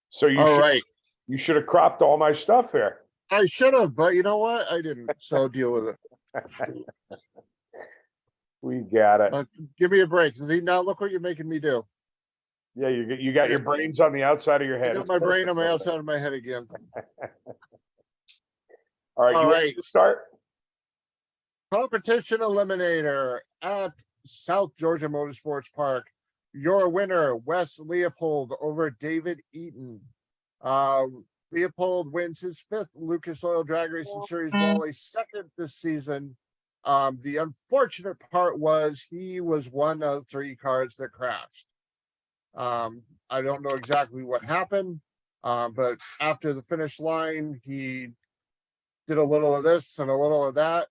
So you All should, right. you should have cropped all my stuff here. I should have, but you know what? I didn't. So deal with it. We got it. Give me a break. See, now look what you're making me do. Yeah, you got your brains on the outside of your I head. got It's my brain perfect on my over outside of my head again. there. All right, All you want right. to start? Competition eliminator at South Georgia Motorsports Park. Your winner, Wes Leopold over David Eaton. Leopold wins his 5th Lucas Oil Drag Racing Series Wally, 2nd this season. The unfortunate part was he was one of 3 cars that crashed. I don't know exactly what happened, but after the finish line, he did a little of this and a little of that,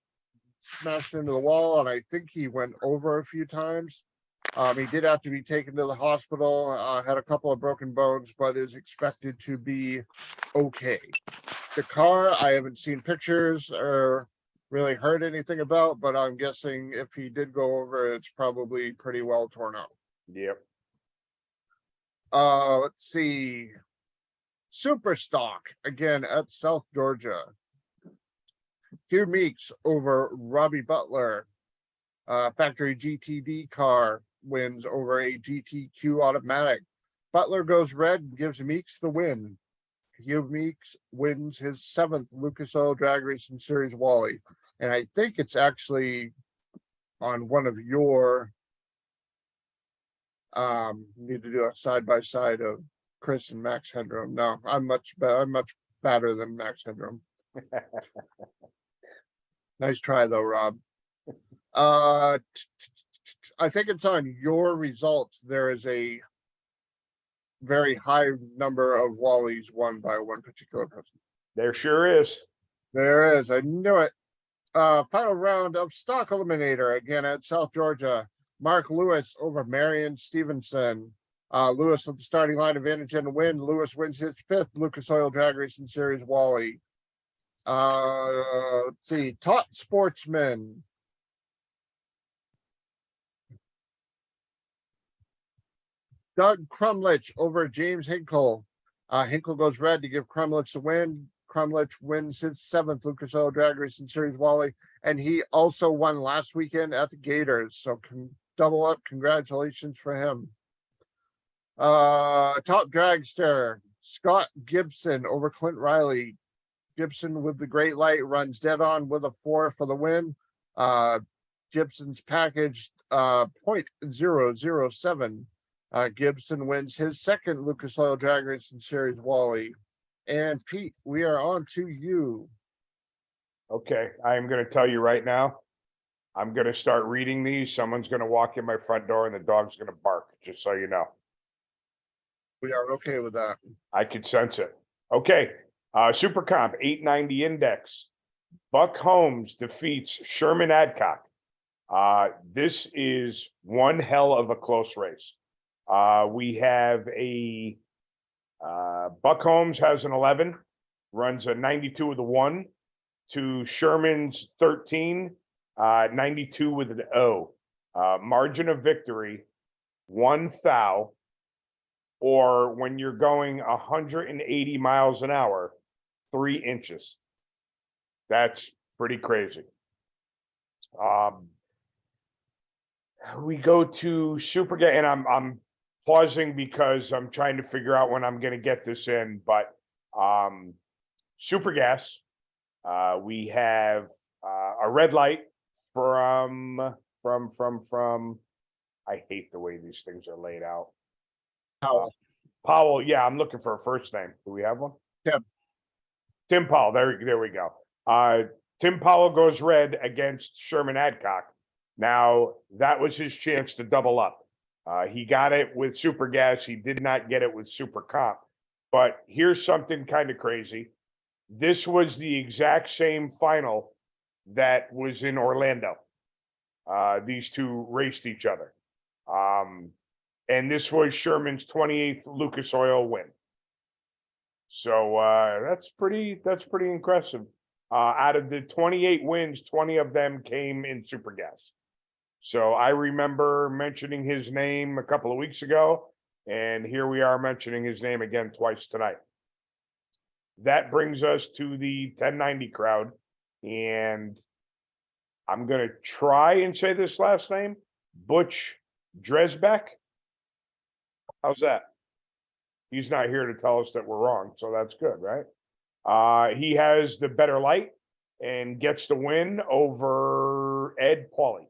smashed into the wall, and I think he went over a few times. He did have to be taken to the hospital, had a couple of broken bones, but is expected to be okay. The car, I haven't seen pictures or really heard anything about, but I'm guessing if he did go over, it's probably pretty well torn out. Yep. Let's see. Super Stock again at South Georgia. Hugh Meeks over Robbie Butler. Factory GTD car wins over a GTQ automatic. Butler goes red and gives Meeks the win. Hugh Meeks wins his 7th Lucas Oil Drag Racing Series Wally. And I think it's actually on one of your need to do a side by side of Chris and Max Headroom. No, I'm much better than Max Headroom. Nice try though, Rob. I think it's on your results. There is a very high number of Wallies won by one particular person. There sure is. There is. I knew it. Final round of stock eliminator again at South Georgia. Mark Lewis over Marion Stevenson. Lewis with the starting line advantage and win. Lewis wins his 5th Lucas Oil Drag Racing Series Wally. Let's see. Top Sportsman. Doug Crumlich over James Hinkle. Hinkle goes red to give Crumlich the win. Crumlich wins his 7th Lucas Oil Drag Racing Series Wally, and he also won last weekend at the Gators. So double up. Congratulations for him. Top Dragster, Scott Gibson over Clint Riley. Gibson with the great light runs dead on with a 4 for the win. Gibson's package 0.007. Gibson wins his 2nd Lucas Oil Drag Racing Series Wally. And Pete, we are on to you. Okay, I'm going to tell you right now. I'm going to start reading these. Someone's going to walk in my front door and the dog's going to bark, just so you know. We are okay with that. I could sense it. Okay, Super Comp 890 Index. Buck Holmes defeats Sherman Adcock. This is one hell of a close race. We have a Buck Holmes has an 11, runs a 92 with a 1, to Sherman's 13, 92 with an O. Margin of victory, 1 thou, or when you're going 180 miles an hour, 3 inches. That's pretty crazy. We go to Super Gas, and I'm pausing because I'm trying to figure out when I'm going to get this in. But Super Gas, we have a red light from I hate the way these things are laid out. Powell. Powell, yeah, I'm looking for a first name. Do we have one? Tim. Tim Powell. There we go. Tim Powell goes red against Sherman Adcock. Now, that was his chance to double up. He got it with Super Gas. He did not get it with Super Comp. But here's something kind of crazy. This was the exact same final that was in Orlando. These two raced each other. And this was Sherman's 28th Lucas Oil win. So that's pretty impressive. Out of the 28 wins, 20 of them came in Super Gas. So I remember mentioning his name a couple of weeks ago, and here we are mentioning his name again twice tonight. That brings us to the 1090 crowd, and I'm going to try and say this last name, Butch Dresbeck. How's that? He's not here to tell us that we're wrong, so that's good, right? He has the better light and gets the win over Ed Pauly.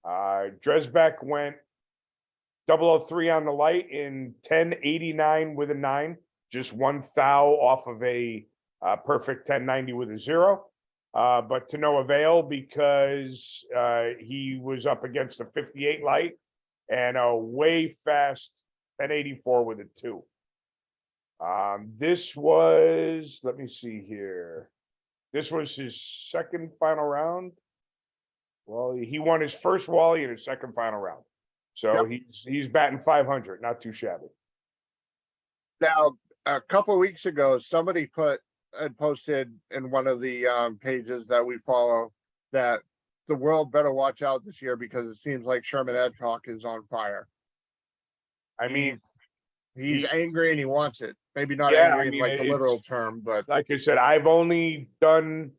Dresbeck went 003 on the light in 1089 with a 9, just one thou off of a perfect 1090 with a 0. But to no avail because he was up against a 58 light and a way fast 1084 with a 2. This was, let me see here. This was his second final round. Well, he won his first Wally in his second final round. So he's batting 500, not too shabby. Now, a couple of weeks ago, somebody posted in one of the pages that we follow that the world better watch out this year because it seems like Sherman Adcock is on fire. I mean, he's angry and he wants it. Maybe not Yeah, angry I mean, in like the literal term, but like I said, I've only done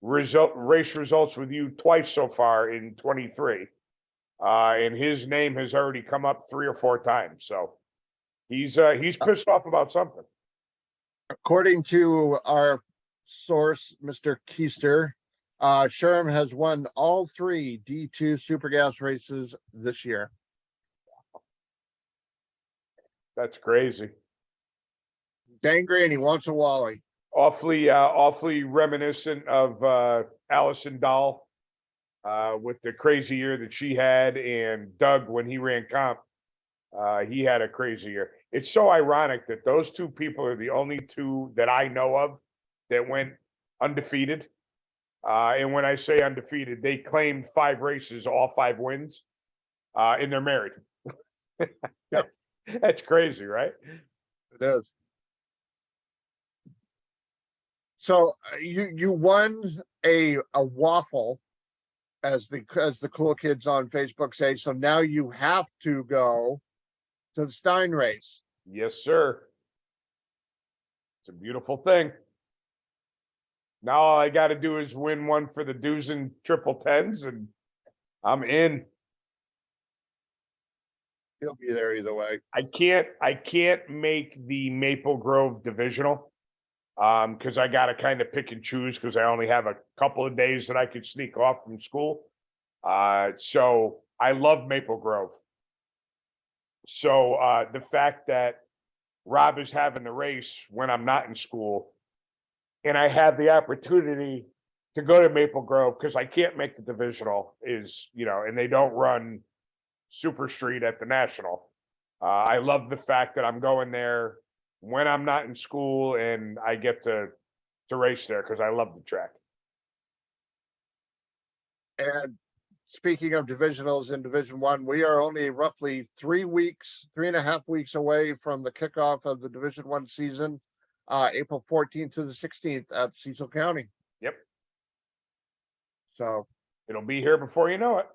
race results with you twice so far in 23. And his name has already come up 3 or 4 times. So he's pissed off about something. according to our source, Mr. Keister, Sherm has won all 3 D2 Super Gas races this year. That's crazy. He's angry and he wants a Wally. Awfully reminiscent of Allison Dahl with the crazy year that she had, and Doug when he ran comp. He had a crazy year. It's so ironic that those 2 people are the only 2 that I know of that went undefeated. And when I say undefeated, they claimed 5 races, all 5 wins, and they're married. That's crazy, right? It is. So you won a waffle, as the cool kids on Facebook say. So now you have to go to the Stein race. Yes, sir. It's a beautiful thing. Now all I got to do is win one for the Dusen triple tens, and I'm in. He'll be there either way. I can't make the Maple Grove divisional because I got to kind of pick and choose because I only have a couple of days that I could sneak off from school. So I love Maple Grove. So the fact that Rob is having the race when I'm not in school, and I have the opportunity to go to Maple Grove because I can't make the divisional is, and they don't run Super Street at the National. I love the fact that I'm going there when I'm not in school and I get to race there because I love the track. And speaking of divisionals in Division 1, we are only roughly 3.5 weeks away from the kickoff of the Division 1 season, April 14th to the 16th at Cecil County. Yep. So it'll be here before you know it.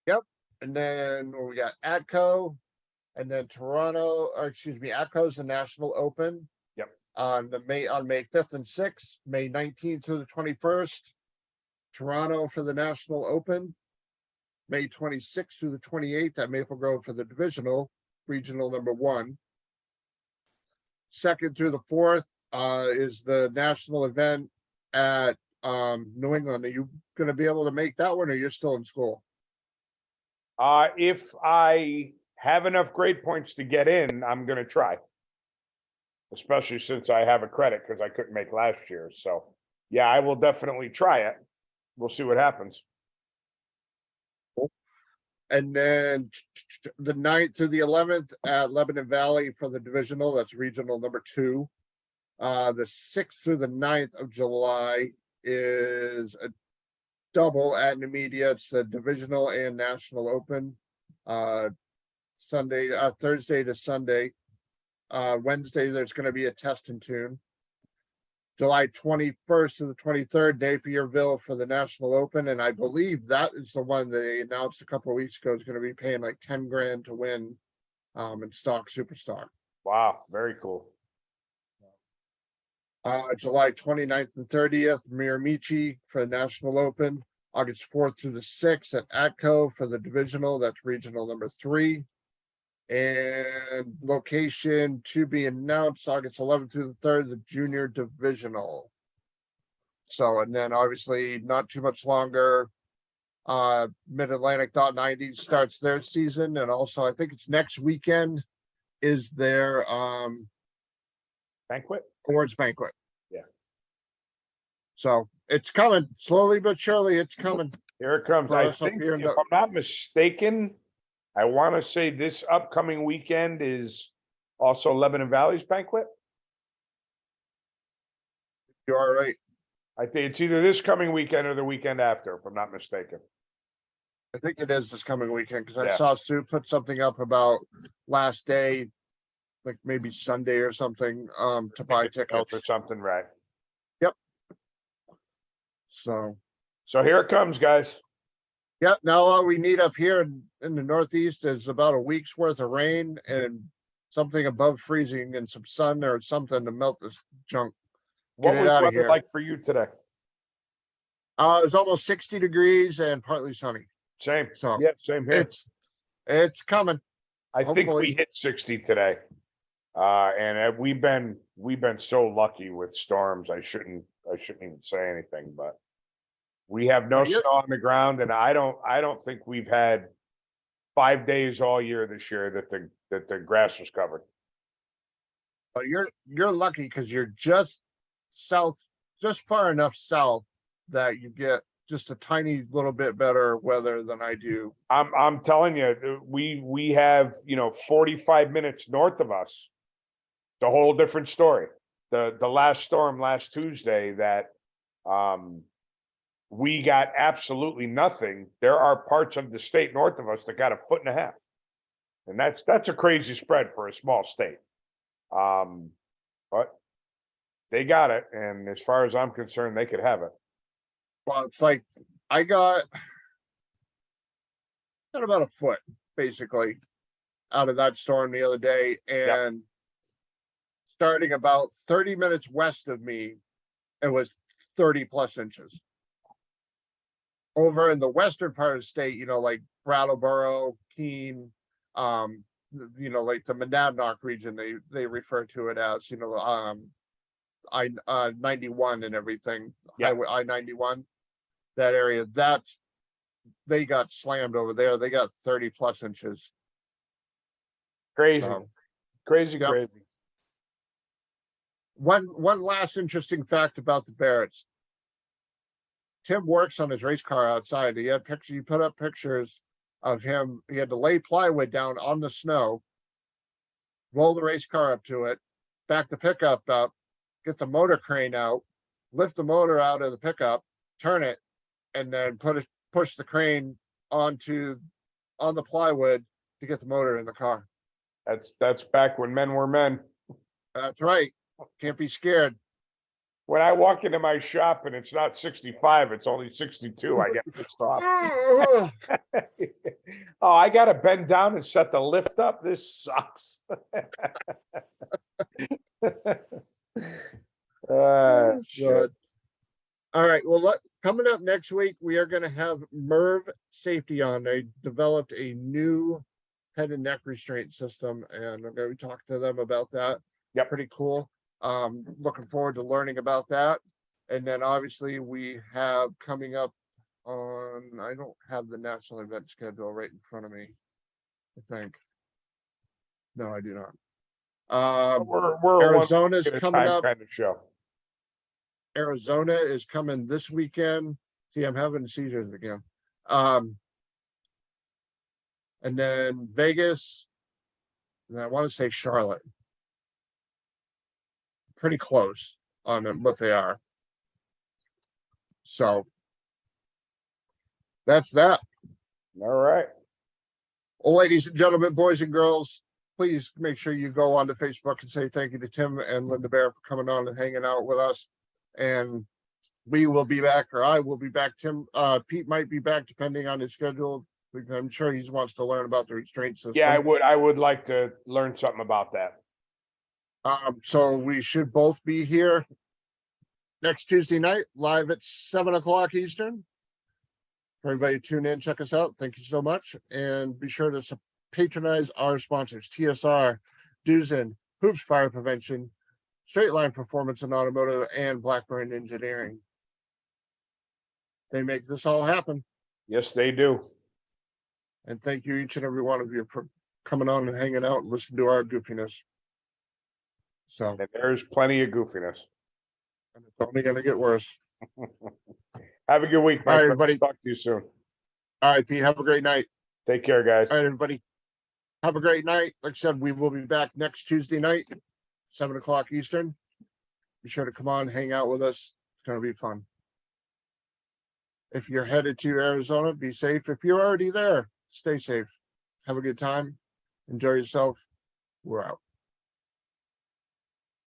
Yep. And then we got ATCO, and then ATCO's the National Open. Yep. On May 5th and 6th, May 19th to the 21st. Toronto for the National Open, May 26th through the 28th at Maple Grove for the divisional, regional number 1. 2nd through the 4th is the national event at New England. Are you going to be able to make that one, or you're still in school? If I have enough grade points to get in, I'm gonna try. Especially since I have a credit because I couldn't make last year. So yeah, I will definitely try it. We'll see what happens. And then the 9th through the 11th at Lebanon Valley for the divisional. That's regional number 2. The 6th through the 9th of July is a double at Numidia. It's the divisional and national open. Thursday to Sunday. Wednesday, there's going to be a test and tune. July 21st to the 23rd, Napierville for the National Open. And I believe that is the one they announced a couple of weeks ago is going to be paying like 10 grand to win in stock, super stock. Wow, very cool. July 29th and 30th, Miramichi for the National Open. August 4th through the 6th at Atco for the divisional. That's regional number 3. And location to be announced August 11th through the 3rd, the junior divisional. So, and then obviously not too much longer. Mid-Atlantic .90 starts their season. And also I think it's next weekend is their Banquet? awards banquet. Yeah. So it's coming slowly but surely. It's coming. Here it comes. For I us up think, here in if the- I'm not mistaken, I want to say this upcoming weekend is also Lebanon Valley's banquet. You are right. I think it's either this coming weekend or the weekend after, if I'm not mistaken. I think it is this coming weekend because I Yeah. saw Sue put something up about last day, like maybe Sunday or something, to buy tickets. Or something, right? So, So here it comes, guys. yeah, now all we need up here in the Northeast is about a week's worth of rain and something above freezing and some sun or something to melt this junk. What Get it was outta weather here. like for you today? It was almost 60 degrees and partly sunny. Same. So Yeah, same here. it's coming. I think hopefully- we hit 60 today. And we've been so lucky with storms. I shouldn't even say anything, but we have no Well, you're- snow on the ground, and I don't think we've had 5 days all year this year that the grass was covered. But you're lucky because you're just south, just far enough south that you get just a tiny little bit better weather than I do. I'm telling you, we have 45 minutes north of us. It's a whole different story. The last storm last Tuesday that we got absolutely nothing. There are parts of the state north of us that got 1.5 feet. And that's a crazy spread for a small state. But they got it, and as far as I'm concerned, they could have it. Well, it's like I got about a foot basically out of that storm the other day, and starting about 30 minutes west of me, it was 30 plus inches. Over in the western part of the state, like Brattleboro, Keene, like the Monadnock region, they refer to it as, I-91 and everything, Yeah. Highway I-91, that area, they got slammed over there. They got 30 plus inches. Crazy, So, crazy, Yep. crazy. one last interesting fact about the Barretts. Tim works on his race car outside. He put up pictures of him. He had to lay plywood down on the snow, roll the race car up to it, back the pickup up, get the motor crane out, lift the motor out of the pickup, turn it, and then push the crane on the plywood to get the motor in the car. That's back when men were men. That's right. Can't be scared. When I walk into my shop and it's not 65, it's only 62, I get pissed off. Oh, I gotta bend down and set the lift up. This sucks. Shit. Good. All right. Well, coming up next week, we are going to have Merv Safety on. They developed a new head and neck restraint system, and I'm going to be talking to them about that. Yep. Pretty cool. Looking forward to learning about that. And then obviously we have coming up I don't have the national event schedule right in front of me. I think. No, I do not. We're a one Arizona's week at a coming time up. kind of show. Arizona is coming this weekend. See, I'm having seizures again. And then Vegas, and I want to say Charlotte. Pretty close on what they are. So that's that. All right. Well, ladies and gentlemen, boys and girls, please make sure you go on to Facebook and say thank you to Tim and Linda Bear for coming on and hanging out with us. And we will be back, or I will be back. Pete might be back depending on his schedule. Because I'm sure he wants to learn about the restraint system. Yeah, I would like to learn something about that. So we should both be here next Tuesday night, live at 7 o'clock Eastern. Everybody tune in, check us out. Thank you so much. And be sure to patronize our sponsors, TSR, Duzen, Hoops Fire Prevention, Straight Line Performance and Automotive, and Blackburn Engineering. They make this all happen. Yes, they do. And thank you, each and every one of you, for coming on and hanging out and listening to our goofiness. So, And there's plenty of goofiness. and it's only going to get worse. Have a good week, my All right, friend. everybody. Talk to you soon. All right, Pete, have a great night. Take care, guys. All right, everybody. Have a great night. Like I said, we will be back next Tuesday night, 7 o'clock Eastern. Be sure to come on, hang out with us. It's going to be fun. If you're headed to Arizona, be safe. If you're already there, stay safe. Have a good time. Enjoy yourself. We're out.